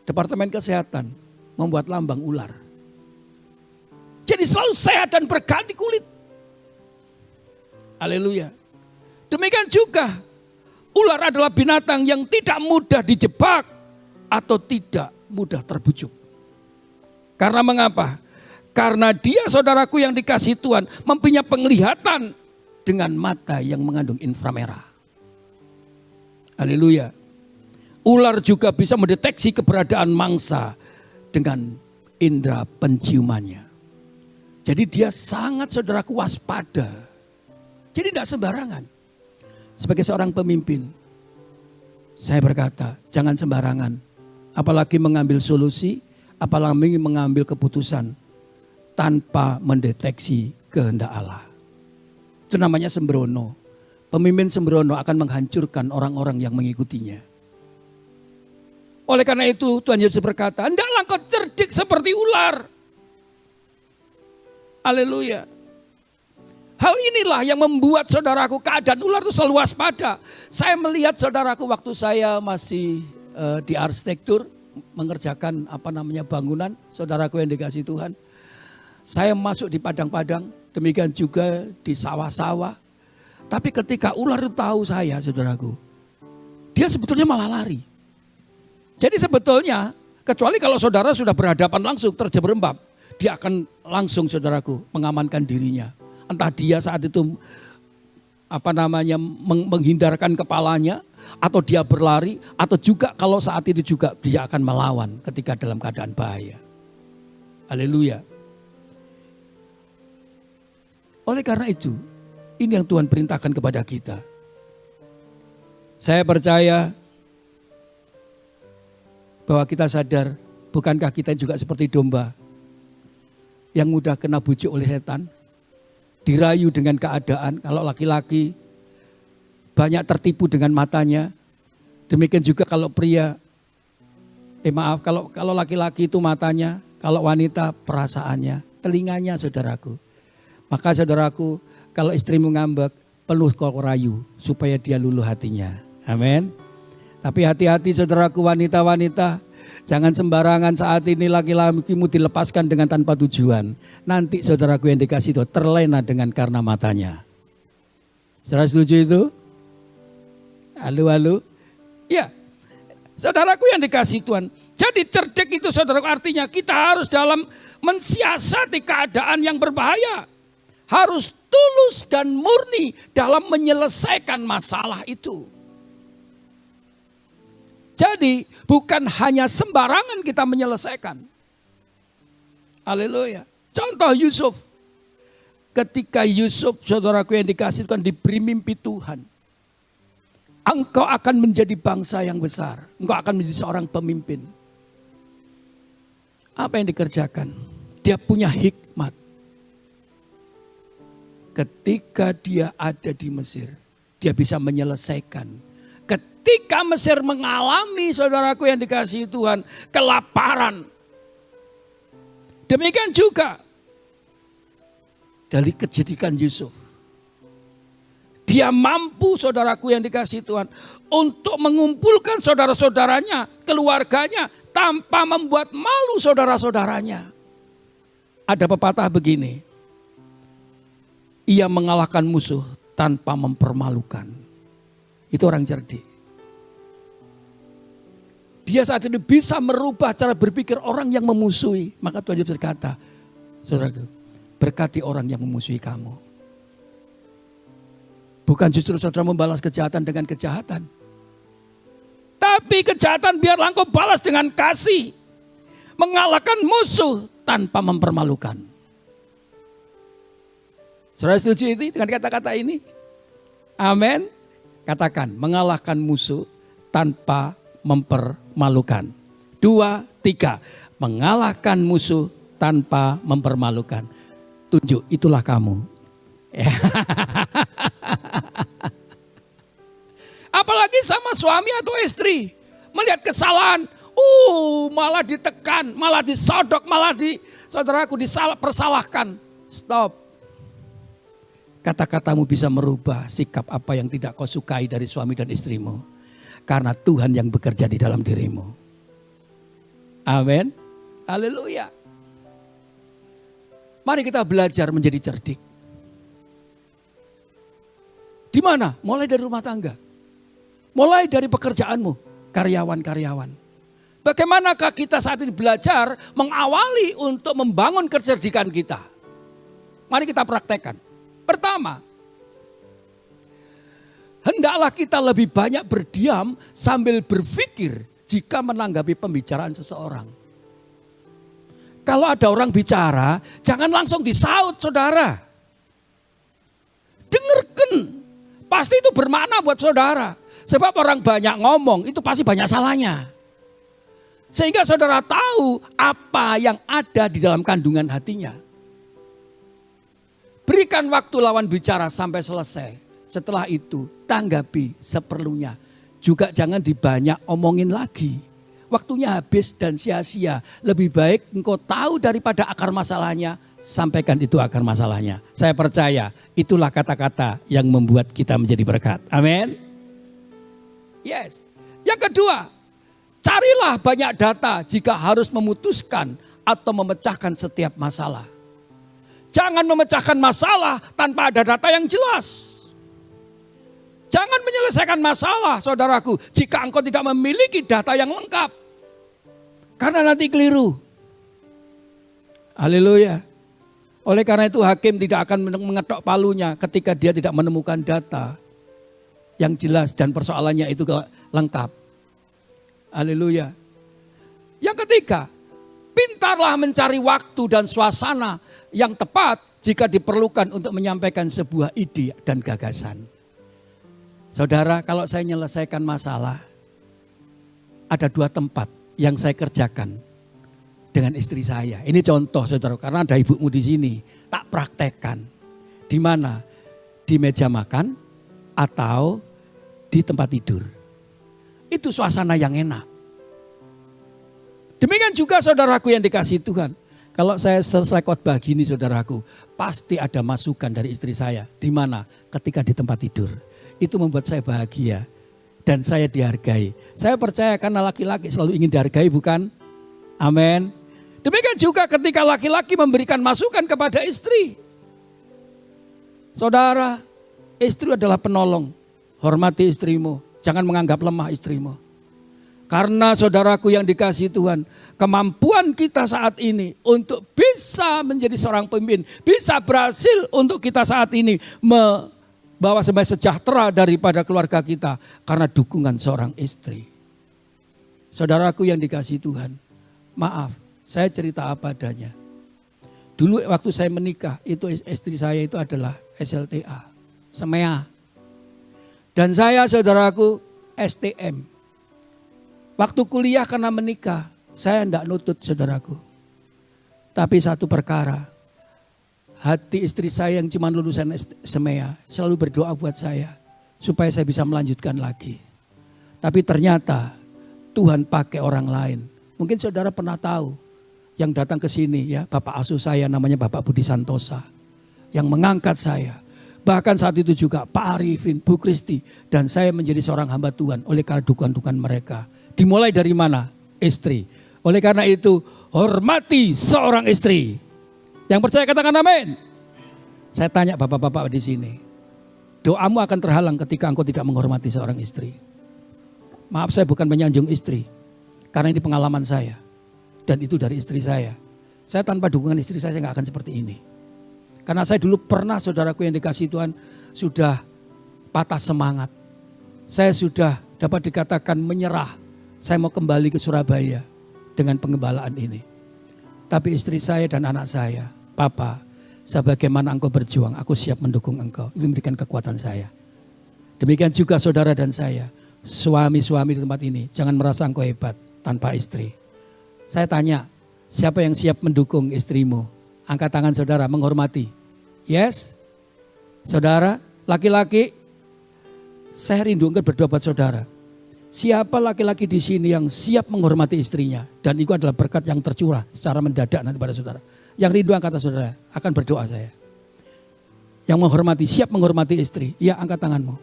Departemen Kesehatan membuat lambang ular. Jadi selalu sehat dan berganti kulit. Haleluya. Demikian juga ular adalah binatang yang tidak mudah dijebak atau tidak mudah terbujuk. Karena mengapa? Karena dia, saudaraku yang dikasihi Tuhan, mempunyai penglihatan dengan mata yang mengandung inframerah. Haleluya. Ular juga bisa mendeteksi keberadaan mangsa dengan indera penciumannya. Jadi dia sangat, saudaraku, waspada. Jadi tidak sembarangan. Sebagai seorang pemimpin, saya berkata, jangan sembarangan. Apalagi mengambil solusi, apalagi mengambil keputusan tanpa mendeteksi kehendak Allah. Itu namanya sembrono. Pemimpin sembrono akan menghancurkan orang-orang yang mengikutinya. Oleh karena itu Tuhan Yesus berkata, hendaklah kau cerdik seperti ular. Haleluya. Hal inilah yang membuat saudaraku keadaan ular itu selalu waspada. Saya melihat saudaraku waktu saya masih di arsitektur, mengerjakan bangunan, saudaraku yang dikasihi Tuhan. Saya masuk di padang-padang, demikian juga di sawah-sawah. Tapi ketika ular itu tahu saya, saudaraku, dia sebetulnya malah lari. Jadi sebetulnya, kecuali kalau saudara sudah berhadapan langsung, terjerembab, dia akan langsung, saudaraku, mengamankan dirinya. Entah dia saat itu menghindarkan kepalanya, atau dia berlari, atau juga kalau saat itu juga dia akan melawan ketika dalam keadaan bahaya. Haleluya. Oleh karena itu, ini yang Tuhan perintahkan kepada kita. Saya percaya bahwa kita sadar, bukankah kita juga seperti domba yang mudah kena bujuk oleh setan, dirayu dengan keadaan. Kalau laki-laki banyak tertipu dengan matanya, demikian juga kalau pria, kalau laki-laki itu matanya, kalau wanita perasaannya, telinganya, saudaraku. Maka saudaraku, kalau istrimu ngambek, penuh kau rayu supaya dia luluh hatinya. Amin. Tapi hati-hati saudaraku, wanita-wanita, jangan sembarangan saat ini laki-lakimu dilepaskan dengan tanpa tujuan. Nanti saudaraku yang dikasih itu terlena dengan karena matanya. Saudara setuju itu? Halo. Ya, saudaraku yang dikasih Tuhan. Jadi cerdik itu saudaraku artinya kita harus dalam mensiasati keadaan yang berbahaya. Harus tulus dan murni dalam menyelesaikan masalah itu. Jadi bukan hanya sembarangan kita menyelesaikan. Haleluya. Contoh Yusuf. Ketika Yusuf, saudaraku yang dikasih Tuhan, diberi mimpi Tuhan. Engkau akan menjadi bangsa yang besar. Engkau akan menjadi seorang pemimpin. Apa yang dikerjakan? Dia punya hikmat. Ketika dia ada di Mesir, dia bisa menyelesaikan. Ketika Mesir mengalami, saudaraku yang dikasihi Tuhan, kelaparan. Demikian juga dari kecerdikan Yusuf. Dia mampu, saudaraku yang dikasihi Tuhan, untuk mengumpulkan saudara-saudaranya, keluarganya, tanpa membuat malu saudara-saudaranya. Ada pepatah begini, ia mengalahkan musuh tanpa mempermalukan. Itu orang cerdik. Dia saat ini bisa merubah cara berpikir orang yang memusuhi. Maka Tuhan Yesus berkata, saudaraku, berkati orang yang memusuhi kamu. Bukan justru saudara membalas kejahatan dengan kejahatan. Tapi kejahatan biarlah engkau balas dengan kasih. Mengalahkan musuh tanpa mempermalukan. Saudara setuju itu dengan kata-kata ini? Amin. Katakan, mengalahkan musuh tanpa mempermalukan. 2, 3. Mengalahkan musuh tanpa mempermalukan. Tunjuk, itulah kamu. Apalagi sama suami atau istri. Melihat kesalahan, malah ditekan, malah disodok, malah saudaraku dipersalahkan. Stop. Kata-katamu bisa merubah sikap apa yang tidak kau sukai dari suami dan istrimu. Karena Tuhan yang bekerja di dalam dirimu. Amin. Haleluya. Mari kita belajar menjadi cerdik. Di mana? Mulai dari rumah tangga. Mulai dari pekerjaanmu, karyawan-karyawan. Bagaimanakah kita saat ini belajar mengawali untuk membangun kecerdikan kita? Mari kita praktekkan. Pertama, hendaklah kita lebih banyak berdiam sambil berpikir jika menanggapi pembicaraan seseorang. Kalau ada orang bicara, jangan langsung disaut saudara. Dengarkan, pasti itu bermakna buat saudara. Sebab orang banyak ngomong, itu pasti banyak salahnya. Sehingga saudara tahu apa yang ada di dalam kandungan hatinya. Berikan waktu lawan bicara sampai selesai. Setelah itu tanggapi seperlunya. Juga jangan dibanyak omongin lagi. waktunya habis dan sia-sia. Lebih baik engkau tahu daripada akar masalahnya, sampaikan itu akar masalahnya. Saya percaya itulah kata-kata yang membuat kita menjadi berkat. Amin. Yes. Yang kedua, carilah banyak data jika harus memutuskan atau memecahkan setiap masalah. Jangan memecahkan masalah tanpa ada data yang jelas. Jangan menyelesaikan masalah, saudaraku, jika engkau tidak memiliki data yang lengkap. Karena nanti keliru. Haleluya. Oleh karena itu hakim tidak akan mengetok palunya ketika dia tidak menemukan data yang jelas dan persoalannya itu lengkap. Haleluya. Yang ketiga, pintarlah mencari waktu dan suasana yang tepat jika diperlukan untuk menyampaikan sebuah ide dan gagasan. Saudara, kalau saya menyelesaikan masalah, ada 2 tempat yang saya kerjakan dengan istri saya. Ini contoh, saudara, karena ada ibumu di sini, tak praktekkan. Di mana? Di meja makan atau di tempat tidur. Itu suasana yang enak. Demikian juga saudaraku yang dikasihi Tuhan. Kalau saya selesai khotbah gini, saudaraku, pasti ada masukan dari istri saya. Di mana? Ketika di tempat tidur. Itu membuat saya bahagia dan saya dihargai. Saya percaya karena laki-laki selalu ingin dihargai, bukan? Amin. Demikian juga ketika laki-laki memberikan masukan kepada istri. Saudara, istri adalah penolong. Hormati istrimu, jangan menganggap lemah istrimu. Karena saudaraku yang dikasihi Tuhan, kemampuan kita saat ini untuk bisa menjadi seorang pemimpin, bisa berhasil untuk kita saat ini bawa sampai sejahtera daripada keluarga kita karena dukungan seorang istri. Saudaraku yang dikasihi Tuhan, maaf, saya cerita apa adanya. Dulu waktu saya menikah, itu istri saya itu adalah SLTA, SEMEA. Dan saya, saudaraku, STM. Waktu kuliah karena menikah, saya tidak nutut, saudaraku. Tapi satu perkara, hati istri saya yang cuma lulusan SEMEA selalu berdoa buat saya supaya saya bisa melanjutkan lagi. Tapi ternyata Tuhan pakai orang lain. Mungkin saudara pernah tahu yang datang ke sini ya, Bapak asuh saya namanya Bapak Budi Santosa yang mengangkat saya. Bahkan saat itu juga Pak Arifin, Bu Kristi dan saya menjadi seorang hamba Tuhan oleh karena dukungan mereka. Dimulai dari mana? Istri. Oleh karena itu hormati seorang istri. Yang percaya katakan amin. Saya tanya bapak-bapak di sini. Doamu akan terhalang ketika engkau tidak menghormati seorang istri. Maaf, saya bukan menyanjung istri. Karena ini pengalaman saya. Dan itu dari istri saya. Saya tanpa dukungan istri saya nggak akan seperti ini. Karena saya dulu pernah, saudaraku yang dikasihi Tuhan, sudah patah semangat. Saya sudah dapat dikatakan menyerah. Saya mau kembali ke Surabaya dengan pengembalaan ini. Tapi istri saya dan anak saya, Papa, sebagaimana engkau berjuang, aku siap mendukung engkau. Itu memberikan kekuatan saya. Demikian juga saudara dan saya, suami-suami di tempat ini, jangan merasa engkau hebat tanpa istri. Saya tanya, siapa yang siap mendukung istrimu? Angkat tangan saudara, menghormati. Yes? Saudara, laki-laki, saya rindu engkau berdoa buat saudara. Siapa laki-laki di sini yang siap menghormati istrinya? Dan itu adalah berkat yang tercurah secara mendadak nanti pada saudara. Yang rindu angkat saudara, akan berdoa saya. Yang menghormati, siap menghormati istri. Ya, angkat tanganmu.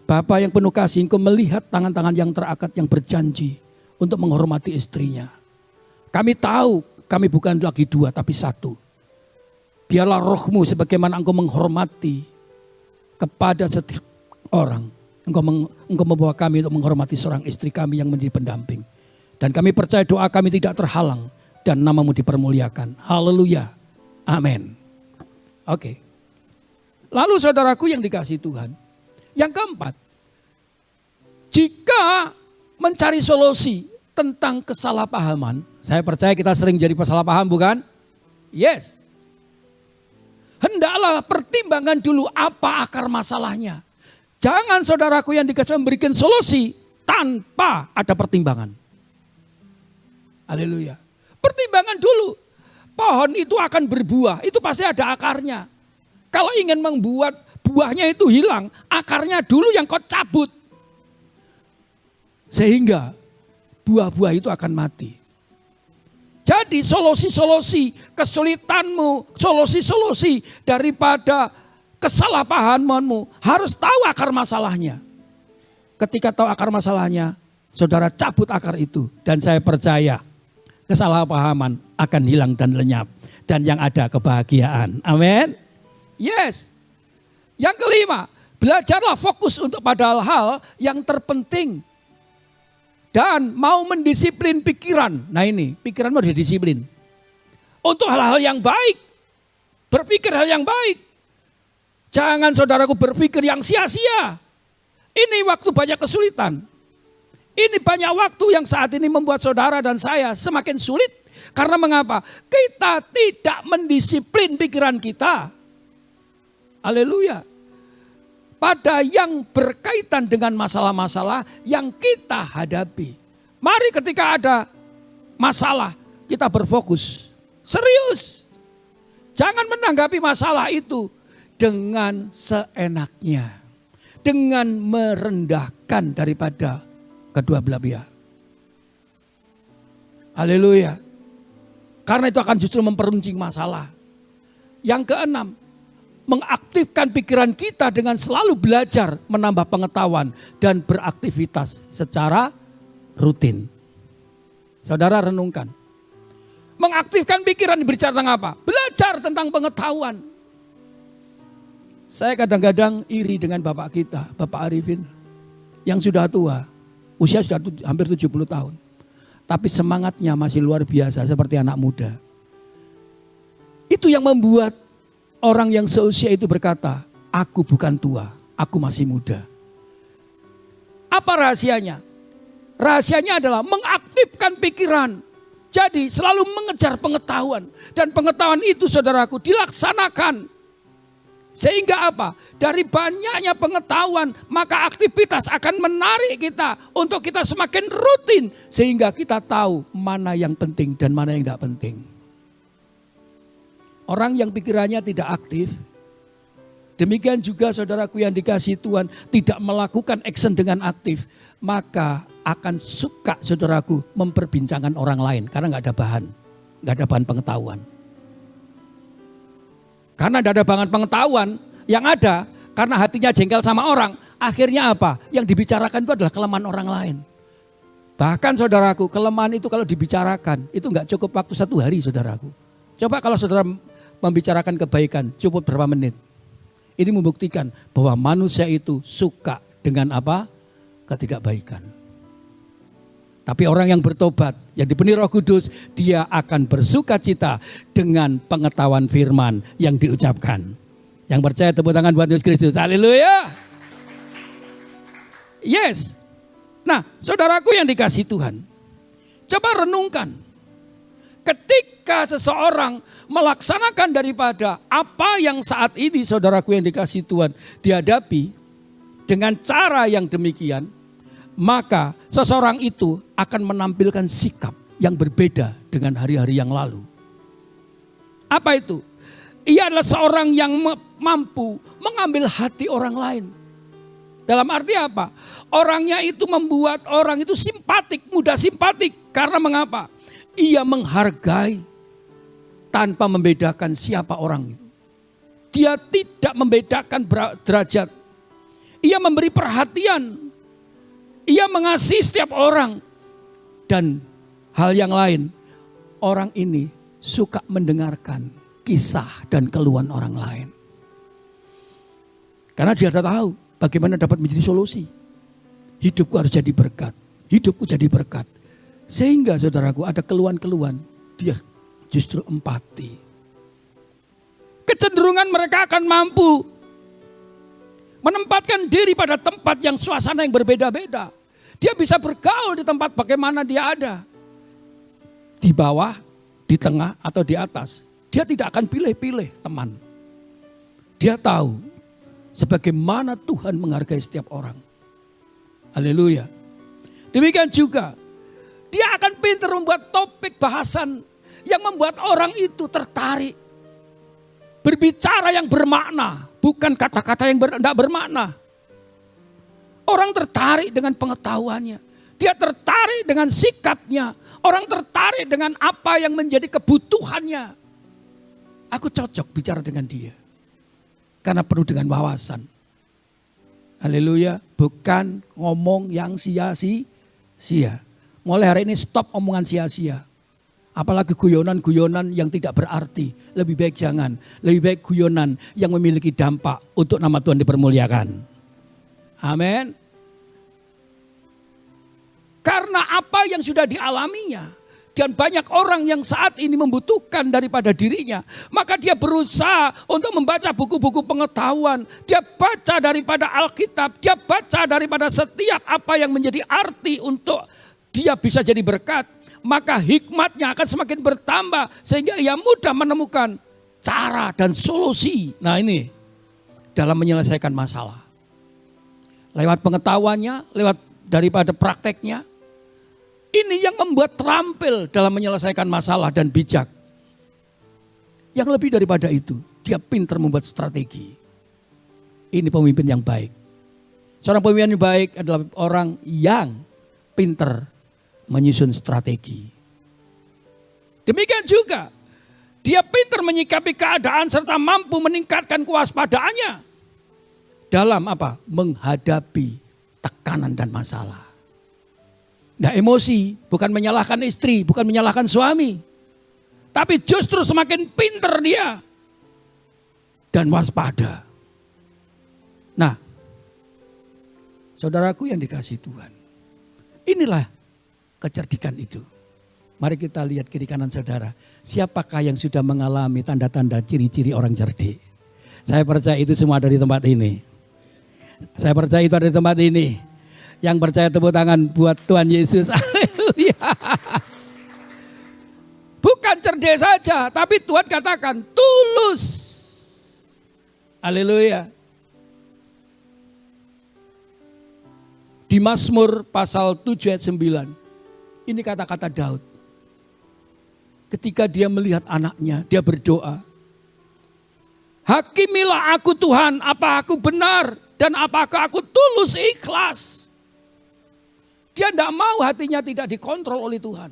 Bapa yang penuh kasih, engkau melihat tangan-tangan yang terakat yang berjanji untuk menghormati istrinya. Kami tahu kami bukan lagi 2 tapi 1. Biarlah rohmu sebagaimana engkau menghormati kepada setiap orang. Engkau membawa kami untuk menghormati seorang istri kami yang menjadi pendamping. Dan kami percaya doa kami tidak terhalang dan namamu dipermuliakan. Haleluya. Amin. Oke. Lalu saudaraku yang dikasihi Tuhan. Yang keempat. Jika mencari solusi tentang kesalahpahaman. Saya percaya kita sering jadi salah paham, bukan? Yes. Hendaklah pertimbangkan dulu apa akar masalahnya. Jangan saudaraku yang dikasih memberikan solusi tanpa ada pertimbangan. Haleluya. Pertimbangan dulu. Pohon itu akan berbuah, itu pasti ada akarnya. Kalau ingin membuat buahnya itu hilang, akarnya dulu yang kau cabut. Sehingga buah-buah itu akan mati. Jadi solusi-solusi kesulitanmu, solusi-solusi daripada kesalahpahamanmu harus tahu akar masalahnya. Ketika tahu akar masalahnya, saudara cabut akar itu. Dan saya percaya kesalahpahaman akan hilang dan lenyap. Dan yang ada kebahagiaan. Amin. Yes. Yang kelima, belajarlah fokus untuk pada hal-hal yang terpenting. Dan mau mendisiplin pikiran. Nah ini, pikiran harus didisiplin. Untuk hal-hal yang baik. Berpikir hal yang baik. Jangan saudaraku berpikir yang sia-sia. Ini waktu banyak kesulitan. Ini banyak waktu yang saat ini membuat saudara dan saya semakin sulit. Karena mengapa? Kita tidak mendisiplin pikiran kita. Haleluya. Pada yang berkaitan dengan masalah-masalah yang kita hadapi. Mari ketika ada masalah, kita berfokus. Serius. Jangan menanggapi masalah itu dengan seenaknya. Dengan merendahkan daripada kedua belah pihak. Haleluya. Karena itu akan justru memperuncing masalah. Yang keenam, mengaktifkan pikiran kita dengan selalu belajar, menambah pengetahuan dan beraktivitas secara rutin. Saudara renungkan. Mengaktifkan pikiran berbicara tentang apa? Belajar tentang pengetahuan. Saya kadang-kadang iri dengan bapak kita, Bapak Arifin, yang sudah tua, usia sudah hampir 70 tahun. Tapi semangatnya masih luar biasa seperti anak muda. Itu yang membuat orang yang seusia itu berkata, aku bukan tua, aku masih muda. Apa rahasianya? Rahasianya adalah mengaktifkan pikiran. Jadi selalu mengejar pengetahuan. Dan pengetahuan itu saudaraku dilaksanakan. Sehingga apa? Dari banyaknya pengetahuan, maka aktivitas akan menarik kita untuk kita semakin rutin. Sehingga kita tahu mana yang penting dan mana yang tidak penting. Orang yang pikirannya tidak aktif, demikian juga saudaraku yang dikasihi Tuhan tidak melakukan action dengan aktif, maka akan suka saudaraku memperbincangkan orang lain karena nggak ada bahan pengetahuan. Karena tidak ada bahan pengetahuan yang ada, karena hatinya jengkel sama orang, akhirnya apa? Yang dibicarakan itu adalah kelemahan orang lain. Bahkan saudaraku, kelemahan itu kalau dibicarakan, itu nggak cukup waktu 1 hari saudaraku. Coba kalau saudara membicarakan kebaikan, cukup berapa menit. Ini membuktikan bahwa manusia itu suka dengan apa? Ketidakbaikan. Tapi orang yang bertobat, yang dipenuhi Roh Kudus, dia akan bersuka cita dengan pengetahuan firman yang diucapkan. Yang percaya tepuk tangan buat Yesus Kristus. Haleluya. Yes. Nah, saudaraku yang dikasihi Tuhan, coba renungkan. Ketika seseorang melaksanakan daripada apa yang saat ini saudaraku yang dikasihi Tuhan dihadapi dengan cara yang demikian, maka seseorang itu akan menampilkan sikap yang berbeda dengan hari-hari yang lalu. Apa itu? Ia adalah seorang yang mampu mengambil hati orang lain. Dalam arti apa? Orangnya itu membuat orang itu simpatik, mudah simpatik. Karena mengapa? Ia menghargai tanpa membedakan siapa orang itu. Dia tidak membedakan derajat. Ia memberi perhatian. Ia mengasihi setiap orang. Dan hal yang lain, orang ini suka mendengarkan kisah dan keluhan orang lain. Karena dia sudah tahu bagaimana dapat menjadi solusi. Hidupku harus jadi berkat. Hidupku jadi berkat. Sehingga saudaraku ada keluhan-keluhan, dia justru empati. Kecenderungan mereka akan mampu menempatkan diri pada tempat yang suasana yang berbeda-beda. Dia bisa bergaul di tempat bagaimana dia ada. Di bawah, di tengah, atau di atas. Dia tidak akan pilih-pilih teman. Dia tahu sebagaimana Tuhan menghargai setiap orang. Haleluya. Demikian juga, dia akan pintar membuat topik bahasan yang membuat orang itu tertarik. Berbicara yang bermakna, bukan kata-kata yang tidak bermakna. Orang tertarik dengan pengetahuannya. Dia tertarik dengan sikapnya. Orang tertarik dengan apa yang menjadi kebutuhannya. Aku cocok bicara dengan dia. Karena penuh dengan wawasan. Haleluya. Bukan ngomong yang sia-sia. Mulai hari ini stop omongan sia-sia. Apalagi guyonan-guyonan yang tidak berarti. Lebih baik jangan. Lebih baik guyonan yang memiliki dampak untuk nama Tuhan dipermuliakan. Amin. Karena apa yang sudah dialaminya. Dan banyak orang yang saat ini membutuhkan daripada dirinya. Maka dia berusaha untuk membaca buku-buku pengetahuan. Dia baca daripada Alkitab. Dia baca daripada setiap apa yang menjadi arti untuk dia bisa jadi berkat. Maka hikmatnya akan semakin bertambah. Sehingga ia mudah menemukan cara dan solusi. Nah ini dalam menyelesaikan masalah. Lewat pengetahuannya, lewat daripada prakteknya. Ini yang membuat terampil dalam menyelesaikan masalah dan bijak. Yang lebih daripada itu, dia pintar membuat strategi. Ini pemimpin yang baik. Seorang pemimpin yang baik adalah orang yang pintar menyusun strategi. Demikian juga, dia pintar menyikapi keadaan serta mampu meningkatkan kewaspadaannya. Dalam apa? Menghadapi tekanan dan masalah. Nah emosi, bukan menyalahkan istri, bukan menyalahkan suami. Tapi justru semakin pintar dia. Dan waspada. Nah, saudaraku yang dikasihi Tuhan. Inilah kecerdikan itu. Mari kita lihat kiri kanan saudara. Siapakah yang sudah mengalami tanda-tanda ciri-ciri orang cerdik? Saya percaya itu semua ada di tempat ini. Saya percaya itu ada di tempat ini. Yang percaya tepuk tangan buat Tuhan Yesus. Haleluya. Bukan cerdas saja, tapi Tuhan katakan tulus. Haleluya. Di Mazmur pasal 7 ayat 9. Ini kata-kata Daud. Ketika dia melihat anaknya, dia berdoa. Hakimilah aku Tuhan, apa aku benar dan apakah aku tulus ikhlas. Dia tidak mau hatinya tidak dikontrol oleh Tuhan.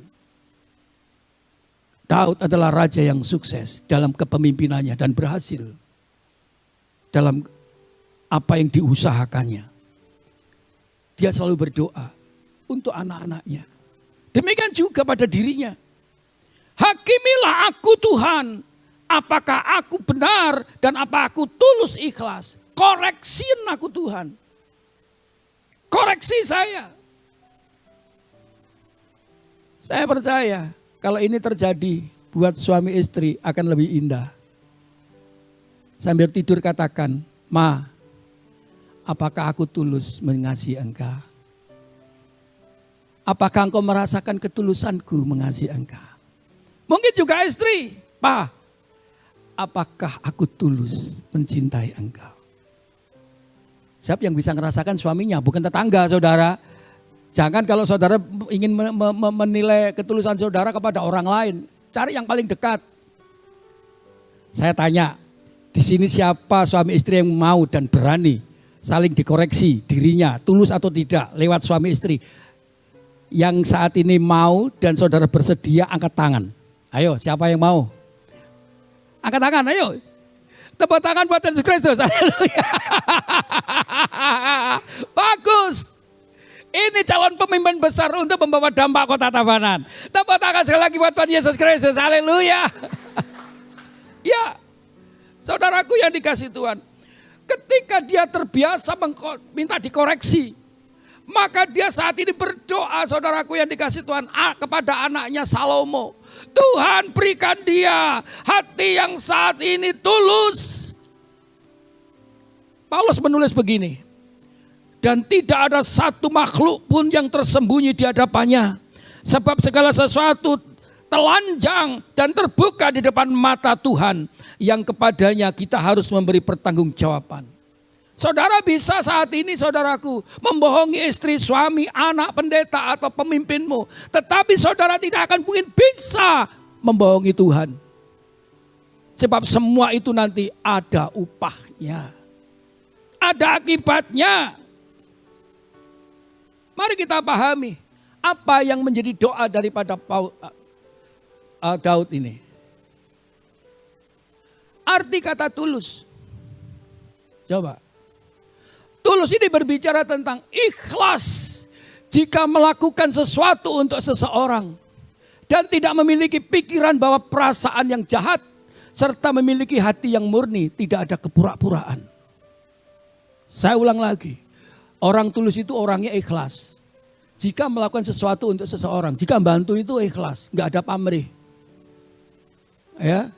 Daud adalah raja yang sukses dalam kepemimpinannya dan berhasil. Dalam apa yang diusahakannya. Dia selalu berdoa untuk anak-anaknya. Demikian juga pada dirinya. Hakimilah aku Tuhan. Apakah aku benar dan apa aku tulus ikhlas. Koreksin aku Tuhan. Koreksi saya. Saya percaya kalau ini terjadi buat suami istri akan lebih indah. Sambil tidur katakan, Ma, apakah aku tulus mengasihi engkau? Apakah engkau merasakan ketulusanku mengasihi engkau? Mungkin juga istri, Pa, apakah aku tulus mencintai engkau? Siapa yang bisa merasakan suaminya, bukan tetangga saudara. Jangan kalau saudara ingin menilai ketulusan saudara kepada orang lain, cari yang paling dekat. Saya tanya, di sini siapa suami istri yang mau dan berani saling dikoreksi dirinya, tulus atau tidak lewat suami istri. Yang saat ini mau dan saudara bersedia angkat tangan. Ayo, siapa yang mau? Angkat tangan, ayo. Tepuk tangan buat Yesus Kristus. Haleluya. Bagus. Ini calon pemimpin besar untuk membawa dampak Kota Tabanan. Tepuk tangan sekali lagi buat Tuhan Yesus Kristus. Haleluya. Ya, saudaraku yang dikasihi Tuhan. Ketika dia terbiasa minta dikoreksi. Maka dia saat ini berdoa saudaraku yang dikasihi Tuhan kepada anaknya Salomo. Tuhan berikan dia hati yang saat ini tulus. Paulus menulis begini. Dan tidak ada satu makhluk pun yang tersembunyi di hadapannya. Sebab segala sesuatu telanjang dan terbuka di depan mata Tuhan. Yang kepadanya kita harus memberi pertanggungjawaban. Saudara bisa saat ini saudaraku membohongi istri, suami, anak, pendeta atau pemimpinmu. Tetapi saudara tidak akan mungkin bisa membohongi Tuhan. Sebab semua itu nanti ada upahnya. Ada akibatnya. Mari kita pahami, Apa yang menjadi doa daripada Daud ini? Arti kata tulus. Coba. Tulus ini berbicara tentang ikhlas jika melakukan sesuatu untuk seseorang. Dan tidak memiliki pikiran bahwa perasaan yang jahat. Serta memiliki hati yang murni, tidak ada kepura-puraan. Saya ulang lagi. Orang tulus itu orangnya ikhlas. Jika melakukan sesuatu untuk seseorang, jika membantu itu ikhlas, nggak ada pamrih. Ya.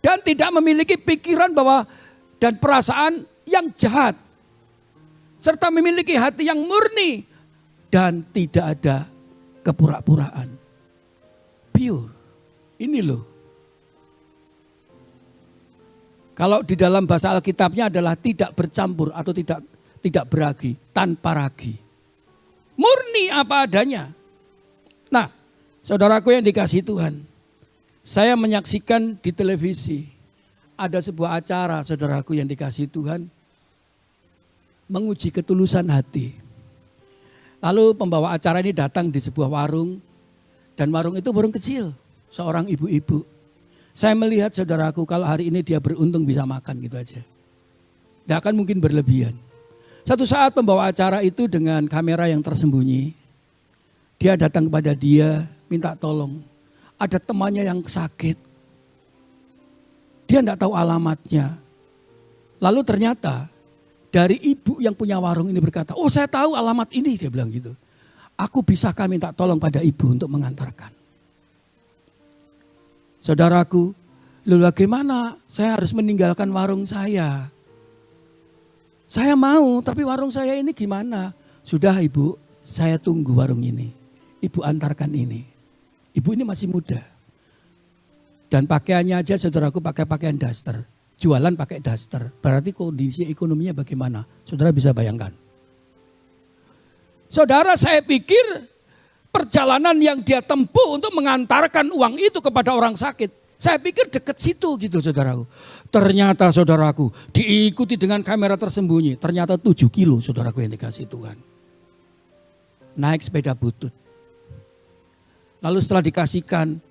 Dan tidak memiliki pikiran bahwa dan perasaan yang jahat. Serta memiliki hati yang murni dan tidak ada kepura-puraan. Pure. Ini loh. Kalau di dalam bahasa Alkitabnya adalah tidak bercampur atau tidak beragi, tanpa ragi. Murni apa adanya. Nah, saudaraku yang dikasihi Tuhan, saya menyaksikan di televisi ada sebuah acara, saudaraku yang dikasihi Tuhan, menguji ketulusan hati. Lalu pembawa acara ini datang di sebuah warung, dan warung itu warung kecil, seorang ibu-ibu. Saya melihat saudaraku kalau hari ini dia beruntung bisa makan gitu aja. Tidak akan mungkin berlebihan. Satu saat pembawa acara itu dengan kamera yang tersembunyi, dia datang kepada dia minta tolong. Ada temannya yang sakit. Dia tidak tahu alamatnya. Lalu ternyata dari ibu yang punya warung ini berkata, oh saya tahu alamat ini, dia bilang gitu. Aku bisakah minta tolong pada ibu untuk mengantarkan. Saudaraku, lalu bagaimana saya harus meninggalkan warung saya? Saya mau, tapi warung saya ini gimana? Sudah ibu, saya tunggu warung ini. Ibu antarkan ini. Ibu ini masih muda. Dan pakaiannya aja saudaraku pakai pakaian daster. Jualan pakai daster. Berarti kondisi ekonominya bagaimana? Saudara bisa bayangkan. Saudara, saya pikir perjalanan yang dia tempuh untuk mengantarkan uang itu kepada orang sakit. Saya pikir dekat situ gitu saudaraku. Ternyata saudaraku diikuti dengan kamera tersembunyi. Ternyata 7 kilo saudaraku yang dikasih Tuhan. Naik sepeda butut. Lalu setelah dikasihkan,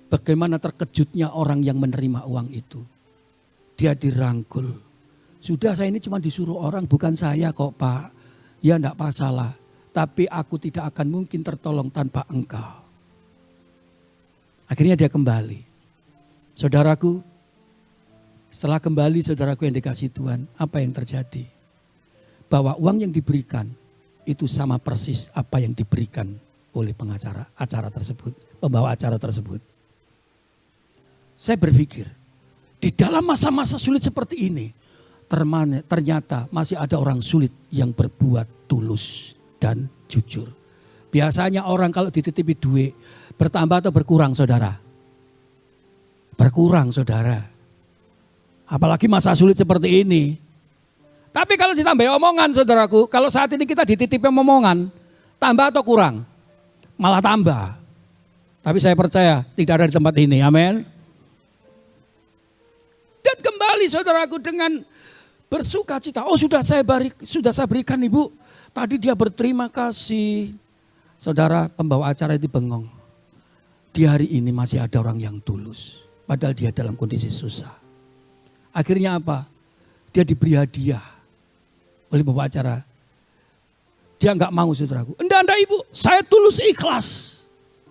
bagaimana terkejutnya orang yang menerima uang itu. Dia dirangkul. Sudah saya ini cuma disuruh orang, bukan saya kok Pak. Ya enggak masalah. Tapi aku tidak akan mungkin tertolong tanpa engkau. Akhirnya dia kembali. Saudaraku, setelah kembali saudaraku yang dikasih Tuhan, apa yang terjadi? Bahwa uang yang diberikan itu sama persis apa yang diberikan oleh pengacara acara tersebut, pembawa acara tersebut. Saya berpikir, di dalam masa-masa sulit seperti ini, ternyata masih ada orang sulit yang berbuat tulus dan jujur. Biasanya orang kalau dititipi duit, bertambah atau berkurang saudara? Berkurang saudara. Apalagi masa sulit seperti ini. Tapi kalau ditambah omongan saudaraku, kalau saat ini kita dititipi omongan, tambah atau kurang? Malah tambah. Tapi saya percaya tidak ada di tempat ini, amin. Dan kembali saudaraku dengan bersuka cita. Oh sudah saya berikan ibu. Tadi dia berterima kasih. Saudara pembawa acara itu bengong. Di hari ini masih ada orang yang tulus. Padahal dia dalam kondisi susah. Akhirnya apa? Dia diberi hadiah oleh pembawa acara. Dia enggak mau saudaraku. Enggak ibu, saya tulus ikhlas.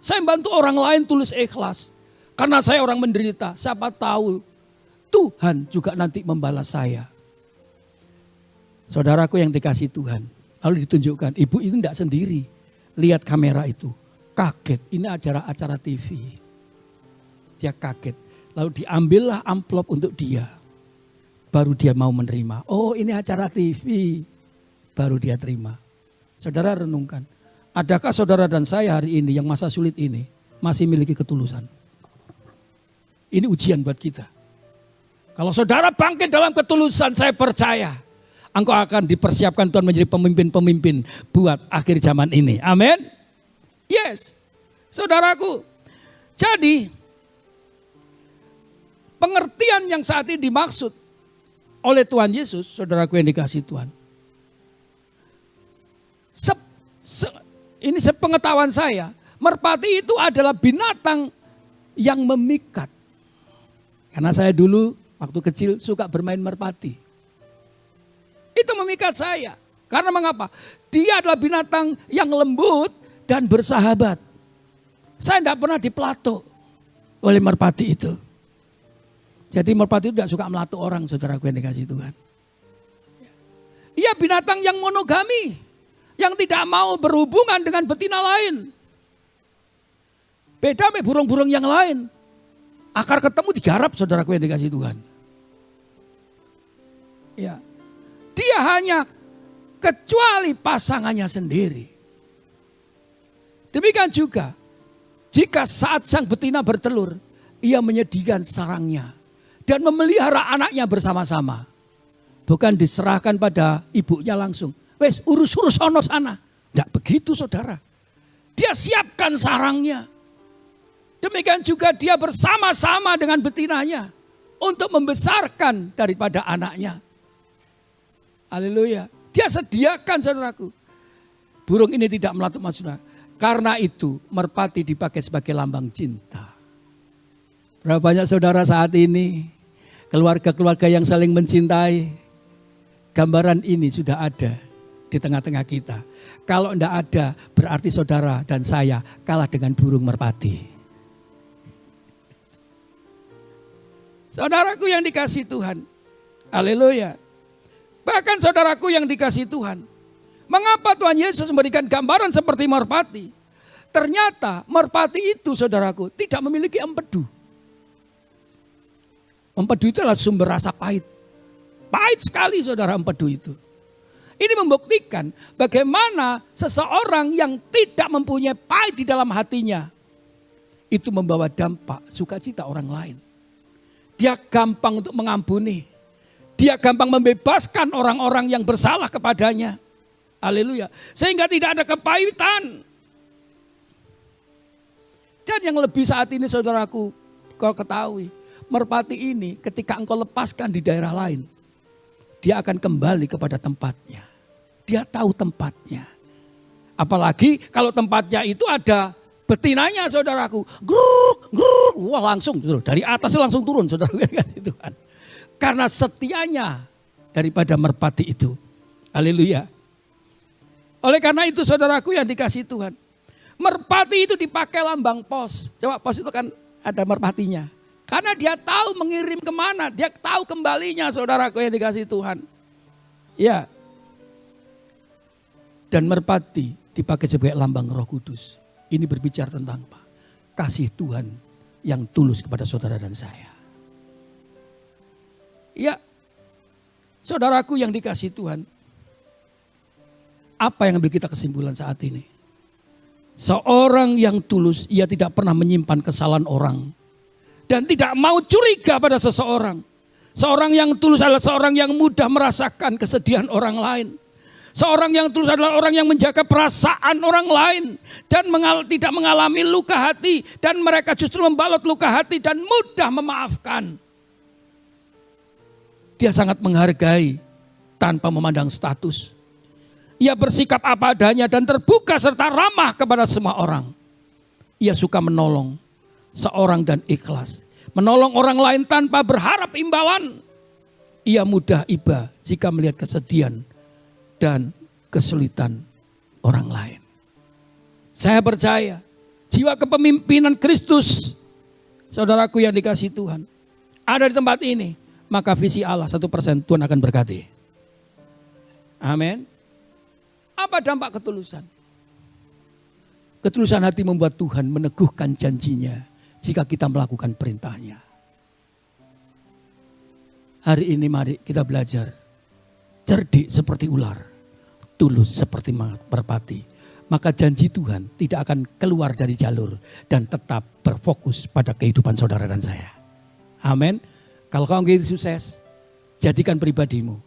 Saya bantu orang lain tulus ikhlas. Karena saya orang menderita. Siapa tahu Tuhan juga nanti membalas saya. Saudaraku yang dikasih Tuhan. Lalu ditunjukkan, ibu itu enggak sendiri. Lihat kamera itu, kaget. Ini acara TV. Dia kaget. Lalu diambillah amplop untuk dia. Baru dia mau menerima. Oh ini acara TV. Baru dia terima. Saudara renungkan. Adakah saudara dan saya hari ini yang masa sulit ini masih memiliki ketulusan? Ini ujian buat kita. Kalau saudara bangkit dalam ketulusan, saya percaya engkau akan dipersiapkan Tuhan menjadi pemimpin-pemimpin buat akhir zaman ini. Amin. Yes. Saudaraku. Jadi pengertian yang saat ini dimaksud oleh Tuhan Yesus, saudaraku yang dikasihi Tuhan. ini sepengetahuan saya, merpati itu adalah binatang yang memikat. Karena saya dulu waktu kecil suka bermain merpati. Itu memikat saya. Karena mengapa? Dia adalah binatang yang lembut dan bersahabat. Saya tidak pernah dipelatuk oleh merpati itu. Jadi merpati itu tidak suka melatuk orang, saudaraku yang dikasih Tuhan. Ia binatang yang monogami, yang tidak mau berhubungan dengan betina lain. Beda sama burung-burung yang lain. Akar ketemu digarap, saudaraku yang dikasih Tuhan. Ya, dia hanya kecuali pasangannya sendiri. Demikian juga, jika saat sang betina bertelur, ia menyediakan sarangnya dan memelihara anaknya bersama-sama. Bukan diserahkan pada ibunya langsung. Wes urus-urus sono sana. Tidak begitu saudara. Dia siapkan sarangnya. Demikian juga dia bersama-sama dengan betinanya. Untuk membesarkan daripada anaknya. Haleluya. Dia sediakan saudaraku. Burung ini tidak melatuk maksudnya. Karena itu merpati dipakai sebagai lambang cinta. Berapa banyak saudara saat ini. Keluarga-keluarga yang saling mencintai. Gambaran ini sudah ada di tengah-tengah kita. Kalau tidak ada berarti saudara dan saya kalah dengan burung merpati. Saudaraku yang dikasih Tuhan. Haleluya. Bahkan saudaraku yang dikasih Tuhan. Mengapa Tuhan Yesus memberikan gambaran seperti merpati? Ternyata merpati itu saudaraku tidak memiliki empedu. Empedu itu adalah sumber rasa pahit. Pahit sekali saudara empedu itu. Ini membuktikan bagaimana seseorang yang tidak mempunyai pahit di dalam hatinya. Itu membawa dampak sukacita orang lain. Dia gampang untuk mengampuni. Dia gampang membebaskan orang-orang yang bersalah kepadanya. Haleluya. Sehingga tidak ada kepahitan. Dan yang lebih saat ini saudaraku, kau ketahui. Merpati ini ketika engkau lepaskan di daerah lain. Dia akan kembali kepada tempatnya. Dia tahu tempatnya. Apalagi kalau tempatnya itu ada betinanya saudaraku. Gruk, gruk. Wah langsung dari atas langsung turun saudaraku. Tuhan. Karena setianya daripada merpati itu. Haleluya. Oleh karena itu saudaraku yang dikasih Tuhan. Merpati itu dipakai lambang pos. Coba pos itu kan ada merpatinya. Karena dia tahu mengirim kemana, dia tahu kembalinya saudaraku yang dikasih Tuhan. Ya. Dan merpati dipakai sebagai lambang Roh Kudus. Ini berbicara tentang apa? Kasih Tuhan yang tulus kepada saudara dan saya. Ya. Saudaraku yang dikasih Tuhan. Apa yang ambil kita kesimpulan saat ini? Seorang yang tulus, ia tidak pernah menyimpan kesalahan orang. Dan tidak mau curiga pada seseorang. Seorang yang tulus adalah seorang yang mudah merasakan kesedihan orang lain. Seorang yang tulus adalah orang yang menjaga perasaan orang lain. Dan tidak mengalami luka hati. Dan mereka justru membalot luka hati dan mudah memaafkan. Dia sangat menghargai tanpa memandang status. Ia bersikap apa adanya dan terbuka serta ramah kepada semua orang. Ia suka menolong seorang dan ikhlas. Menolong orang lain tanpa berharap imbalan. Ia mudah iba jika melihat kesedihan dan kesulitan orang lain. Saya percaya jiwa kepemimpinan Kristus, saudaraku yang dikasih Tuhan, ada di tempat ini. Maka visi Allah 1% Tuhan akan berkati. Amin. Apa dampak ketulusan? Ketulusan hati membuat Tuhan meneguhkan janjinya. Jika kita melakukan perintahnya. Hari ini mari kita belajar. Cerdik seperti ular. Tulus seperti merpati. Maka janji Tuhan tidak akan keluar dari jalur. Dan tetap berfokus pada kehidupan saudara dan saya. Amin. Kalau kau ingin sukses. Jadikan pribadimu.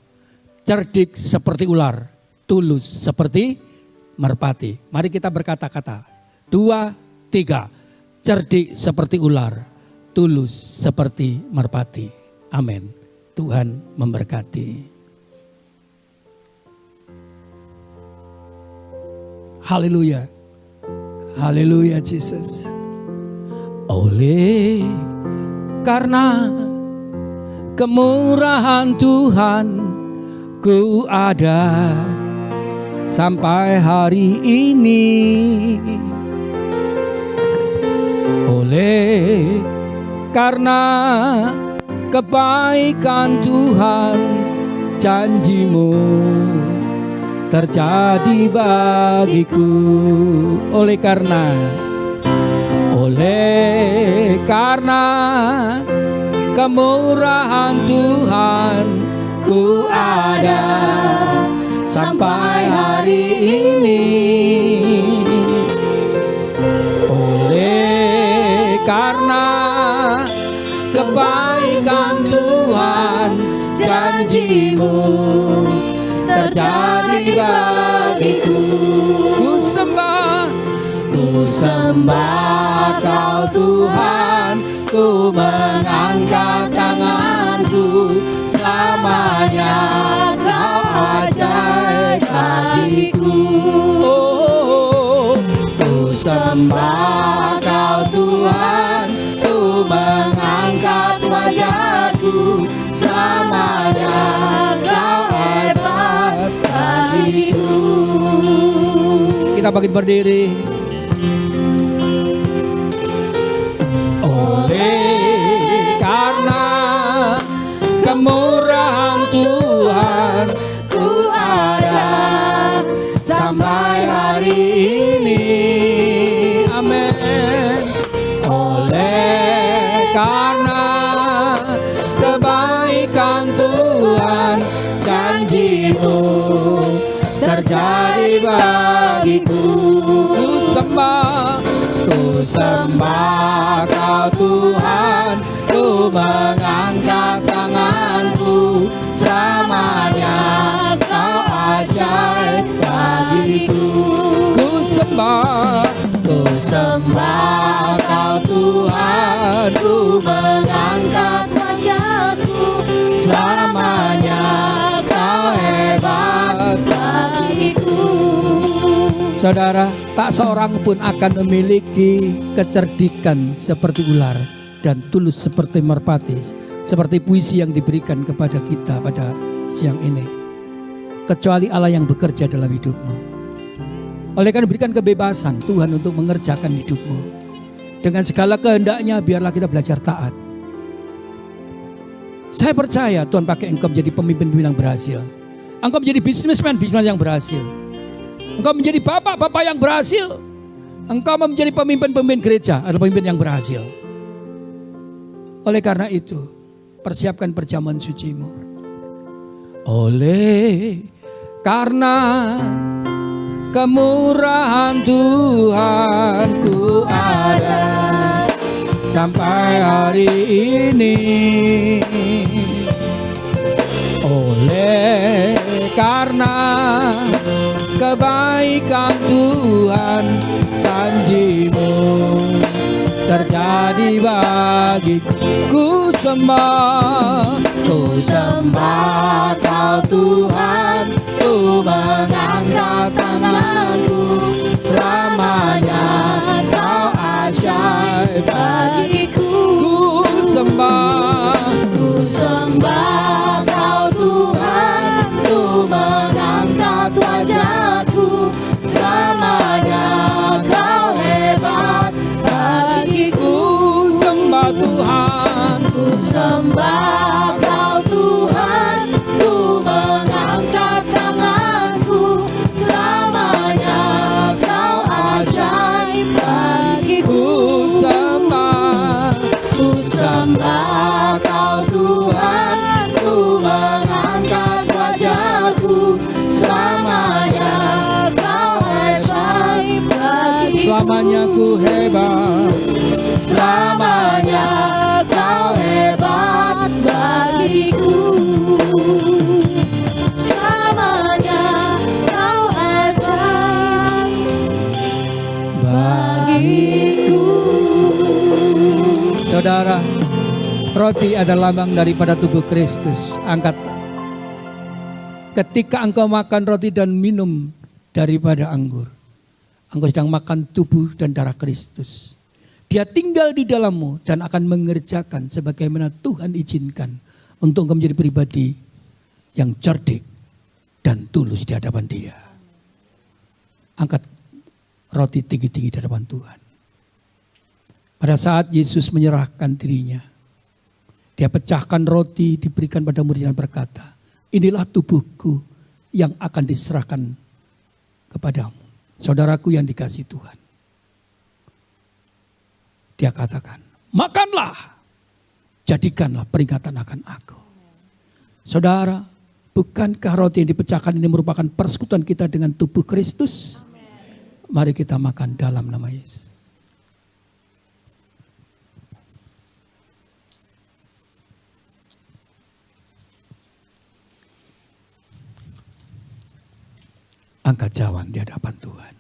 Cerdik seperti ular. Tulus seperti merpati. Mari kita berkata-kata. 2, 3. Cerdik seperti ular, tulus seperti merpati. Amin. Tuhan memberkati. Haleluya. Haleluya Jesus. Oleh karena kemurahan Tuhan ku ada sampai hari ini. Oleh karena kebaikan Tuhan, janjimu terjadi bagiku. Oleh karena kemurahan Tuhan ku ada sampai hari ini. Oleh karena kebaikan Tuhan, janjimu terjadi bagiku. Ku sembah Kau Tuhan, ku mengangkat tanganku, selamanya Kau ajaib bagiku. Ku sembah Kau Tuhan, ku mengangkat wajahku, selamanya Kau hebat bagiku. Kita bangkit berdiri. Oleh karena kemurahan Tuhan ku ada sampai hari ini. Amin. Oleh karena kebaikan Tuhan, janjimu terjadi bagiku. Ku sembah Kau Tuhan, ku mengangkat tanganku, selamanya Kau ajaib bagiku. Ku sembah Kau Tuhan, ku mengangkat wajahku, selamanya Kau hebat bagiku. Saudara, tak seorang pun akan memiliki kecerdikan seperti ular dan tulus seperti merpati, seperti puisi yang diberikan kepada kita pada siang ini, kecuali Allah yang bekerja dalam hidupmu. Oleh karena berikan kebebasan Tuhan untuk mengerjakan hidupmu dengan segala kehendaknya, biarlah kita belajar taat. Saya percaya Tuhan pakai engkau menjadi pemimpin-pemimpin yang berhasil. Engkau menjadi bisnismen yang berhasil. Engkau menjadi bapak-bapak yang berhasil. Engkau menjadi pemimpin-pemimpin gereja adalah pemimpin yang berhasil. Oleh karena itu, persiapkan perjamuan sucimu. Oleh karena kemurahan Tuhan ku ada sampai hari ini. Oleh karena kebaikan Tuhan, janjimu terjadi bagiku. Ku sembah Kau Tuhan, ku mengangkat tanganku, selamanya Kau ajaib bagiku. Ku sembah Kau Tuhan, ku mengangkat wajahku, selamanya Kau hebat bagiku. Sembah Tuhan, ku sembah Kau Tuhan, ku mengangkat tanganku, selamanya Kau ajaib bagiku. Ku sembah Kau Tuhan, ku mengangkat wajahku, selamanya Kau ajaib bagiku. Selamanya ku hebat, selamanya Kau hebat bagiku. Selamanya Kau ajaib bagiku. Saudara, roti adalah lambang daripada tubuh Kristus. Angkat. Ketika engkau makan roti dan minum daripada anggur, Engkau sedang makan tubuh dan darah Kristus. Dia tinggal di dalammu dan akan mengerjakan sebagaimana Tuhan izinkan untuk engkau menjadi pribadi yang cerdik dan tulus di hadapan Dia. Angkat roti tinggi-tinggi di hadapan Tuhan. Pada saat Yesus menyerahkan dirinya, Dia pecahkan roti, diberikan pada murid dan berkata, inilah tubuhku yang akan diserahkan kepadamu. Saudaraku yang dikasihi Tuhan. Dia katakan, makanlah, jadikanlah peringatan akan aku. Saudara, bukankah roti yang dipecahkan ini merupakan persekutuan kita dengan tubuh Kristus? Mari kita makan dalam nama Yesus. Angkat cawan di hadapan Tuhan.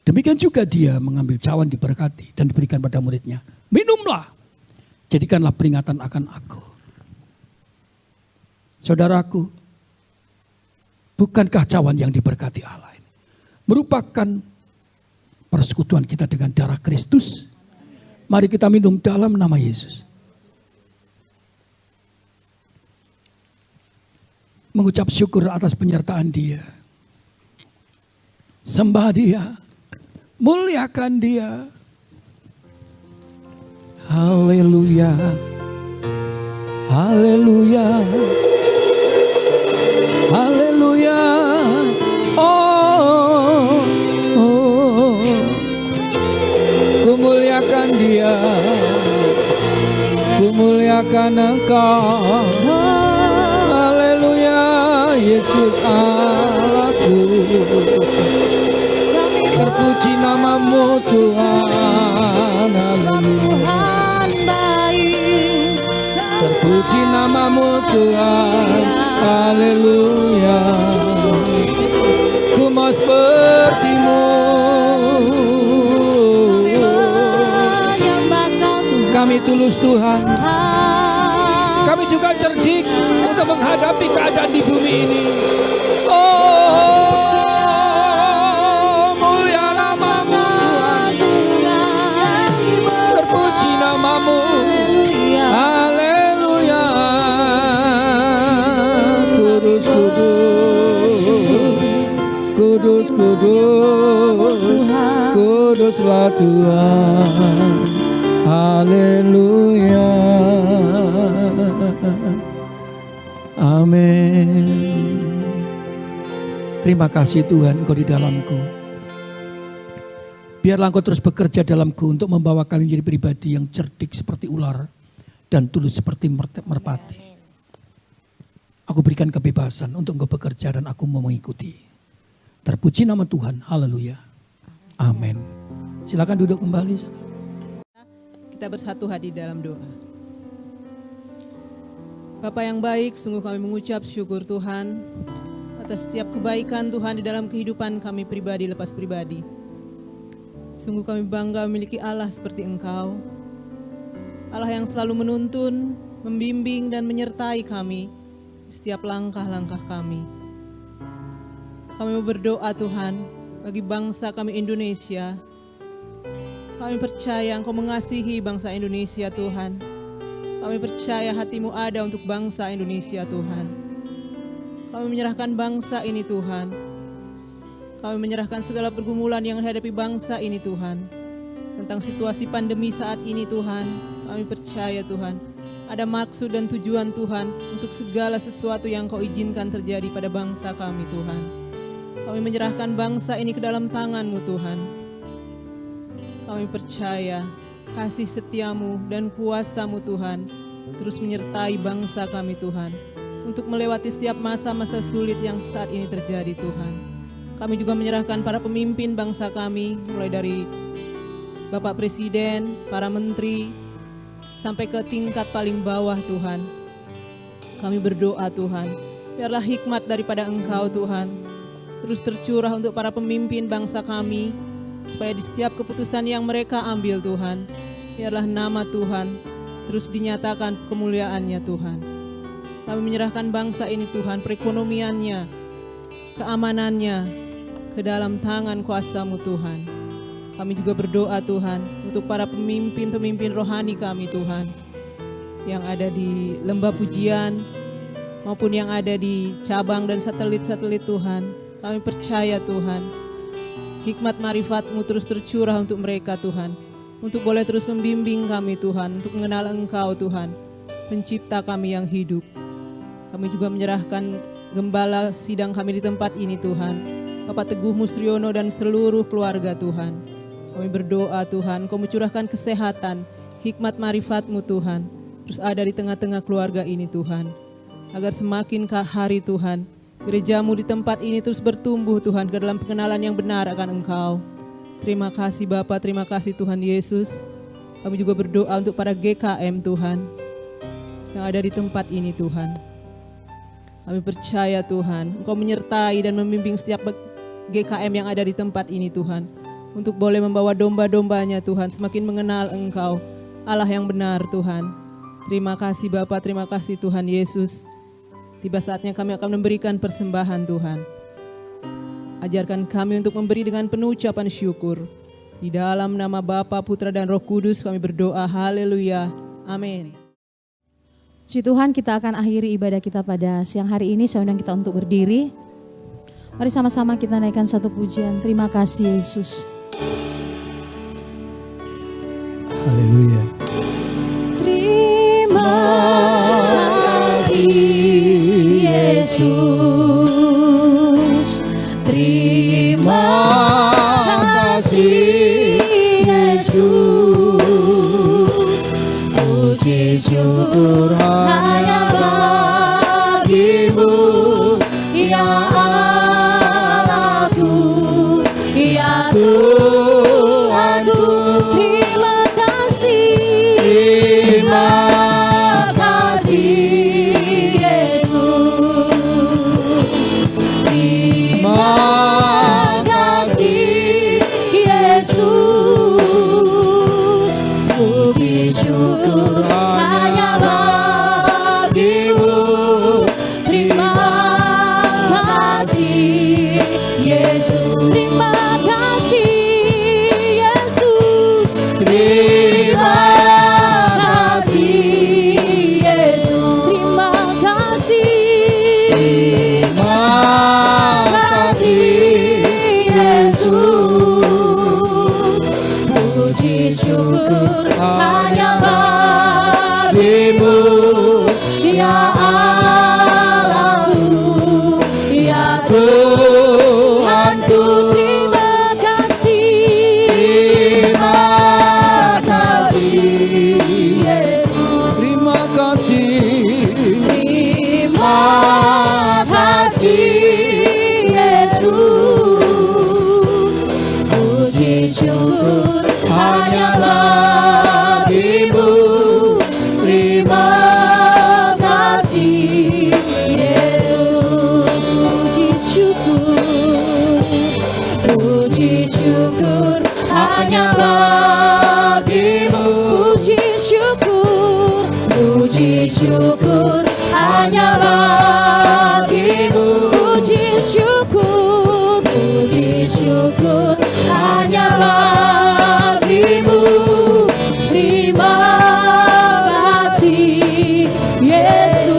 Demikian juga dia mengambil cawan diberkati dan diberikan pada muridnya. Minumlah, jadikanlah peringatan akan aku. Saudaraku, bukankah cawan yang diberkati Allah ini merupakan persekutuan kita dengan darah Kristus? Mari kita minum dalam nama Yesus. Mengucap syukur atas penyertaan Dia. Sembah Dia, muliakan Dia. Haleluya, haleluya, haleluya. Oh, oh, kumuliakan Dia, kumuliakan Engkau. Haleluya, Yesus Allahku. Terpuji namamu Tuhan, Tuhan baik. terpuji namamu Tuhan, haleluya. Ku mau sepertimu, kami tulus Tuhan. Kami juga cerdik untuk menghadapi keadaan di bumi ini. Oh, mulia namamu Tuhan, terpuji namamu, haleluya. Kudus, kudus, kudus, kudus, kuduslah Tuhan, haleluya. Amin. Terima kasih Tuhan, Engkau di dalamku. Biarlah Engkau terus bekerja dalamku untuk membawa kami menjadi pribadi yang cerdik seperti ular dan tulus seperti merpati. Aku berikan kebebasan untuk Engkau bekerja dan aku mau mengikuti. Terpuji nama Tuhan, haleluya. Amin. Silakan duduk kembali. Kita bersatu hati dalam doa. Bapa yang baik, sungguh kami mengucap syukur Tuhan atas setiap kebaikan Tuhan di dalam kehidupan kami pribadi lepas pribadi. Sungguh kami bangga memiliki Allah seperti Engkau. Allah yang selalu menuntun, membimbing dan menyertai kami di setiap langkah-langkah kami. Kami mau berdoa Tuhan bagi bangsa kami Indonesia. Kami percaya Engkau mengasihi bangsa Indonesia Tuhan. Kami percaya hati-Mu ada untuk bangsa Indonesia Tuhan. Kami menyerahkan bangsa ini Tuhan. Kami menyerahkan segala pergumulan yang dihadapi bangsa ini Tuhan. Tentang situasi pandemi saat ini Tuhan. Kami percaya Tuhan, ada maksud dan tujuan Tuhan untuk segala sesuatu yang Kau izinkan terjadi pada bangsa kami Tuhan. Kami menyerahkan bangsa ini ke dalam tangan-Mu Tuhan. Kami percaya kasih setiamu dan kuasa-Mu Tuhan terus menyertai bangsa kami Tuhan untuk melewati setiap masa-masa sulit yang saat ini terjadi Tuhan. Kami juga menyerahkan para pemimpin bangsa kami mulai dari Bapak Presiden, para menteri sampai ke tingkat paling bawah Tuhan. Kami berdoa Tuhan, biarlah hikmat daripada Engkau Tuhan terus tercurah untuk para pemimpin bangsa kami, supaya di setiap keputusan yang mereka ambil Tuhan, biarlah nama Tuhan terus dinyatakan kemuliaannya Tuhan. Kami menyerahkan bangsa ini Tuhan, perekonomiannya, keamanannya, ke dalam tangan kuasa-Mu Tuhan. Kami juga berdoa Tuhan untuk para pemimpin-pemimpin rohani kami Tuhan, yang ada di lembah pujian maupun yang ada di cabang dan satelit-satelit Tuhan. Kami percaya Tuhan, hikmat marifat-Mu terus tercurah untuk mereka Tuhan, untuk boleh terus membimbing kami Tuhan, untuk mengenal Engkau Tuhan, pencipta kami yang hidup. Kami juga menyerahkan gembala sidang kami di tempat ini Tuhan, Bapak Teguh Musriono dan seluruh keluarga Tuhan. Kami berdoa Tuhan, Kau mencurahkan kesehatan, hikmat marifat-Mu Tuhan, terus ada di tengah-tengah keluarga ini Tuhan. Agar semakin hari Tuhan, gereja-Mu di tempat ini terus bertumbuh Tuhan ke dalam pengenalan yang benar akan Engkau. Terima kasih Bapa, terima kasih Tuhan Yesus. Kami juga berdoa untuk para GKM Tuhan, yang ada di tempat ini Tuhan. Kami percaya Tuhan, Engkau menyertai dan membimbing setiap GKM yang ada di tempat ini Tuhan, untuk boleh membawa domba-dombanya Tuhan semakin mengenal Engkau, Allah yang benar Tuhan. Terima kasih Bapa, terima kasih Tuhan Yesus. Tiba saatnya kami akan memberikan persembahan Tuhan. Ajarkan kami untuk memberi dengan penuh ucapan syukur. Di dalam nama Bapa, Putra dan Roh Kudus kami berdoa, haleluya, amin. Puji Tuhan, kita akan akhiri ibadah kita pada siang hari ini. Saya undang kita untuk berdiri. Mari sama-sama kita naikkan satu pujian. Terima kasih Yesus. Haleluya. Terima kasih Yesus. Terima kasih Yesus. Puji syukur hanya bagi-Mu, ya Allahku, ya Tuhanku. Terima kasih, terima kasih Yesus. Terima kasih Yesus. Puji syukur hanya bagi-Mu. Terima kasih Yesus. Terima kasih Yesus. Terima kasih Yesus. Terima kasih. Terima kasih Yesus. Puji syukur hanya bagi-Mu, ya Allahku, ya Tuhanku. Terima kasih, terima kasih Yesus. Terima kasih. Terima kasih Yesus. Puji syukur hanya bagi-Mu. Terima kasih Yesus. Puji syukur hanya bagi-Mu. Puji syukur hanya bagi-Mu. Puji syukur hanya bagi-Mu. Terima kasih Yesus.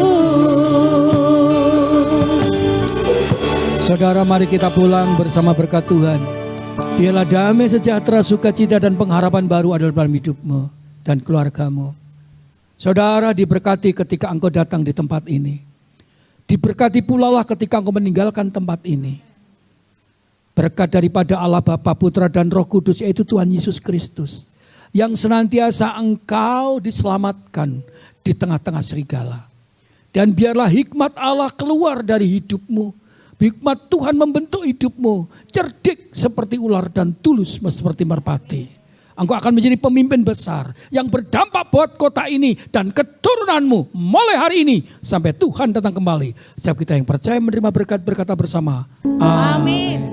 Saudara, mari kita pulang bersama berkat Tuhan. Biarlah damai, sejahtera, sukacita dan pengharapan baru adalah dalam hidupmu dan keluargamu. Saudara, diberkati ketika engkau datang di tempat ini. Diberkati pula lah ketika engkau meninggalkan tempat ini. Berkat daripada Allah Bapa, Putra dan Roh Kudus, yaitu Tuhan Yesus Kristus, yang senantiasa engkau diselamatkan di tengah-tengah serigala. Dan biarlah hikmat Allah keluar dari hidupmu. Hikmat Tuhan membentuk hidupmu, cerdik seperti ular dan tulus seperti merpati. Engkau akan menjadi pemimpin besar yang berdampak buat kota ini dan keturunanmu mulai hari ini sampai Tuhan datang kembali. Setiap kita yang percaya menerima berkat berkata bersama, amin.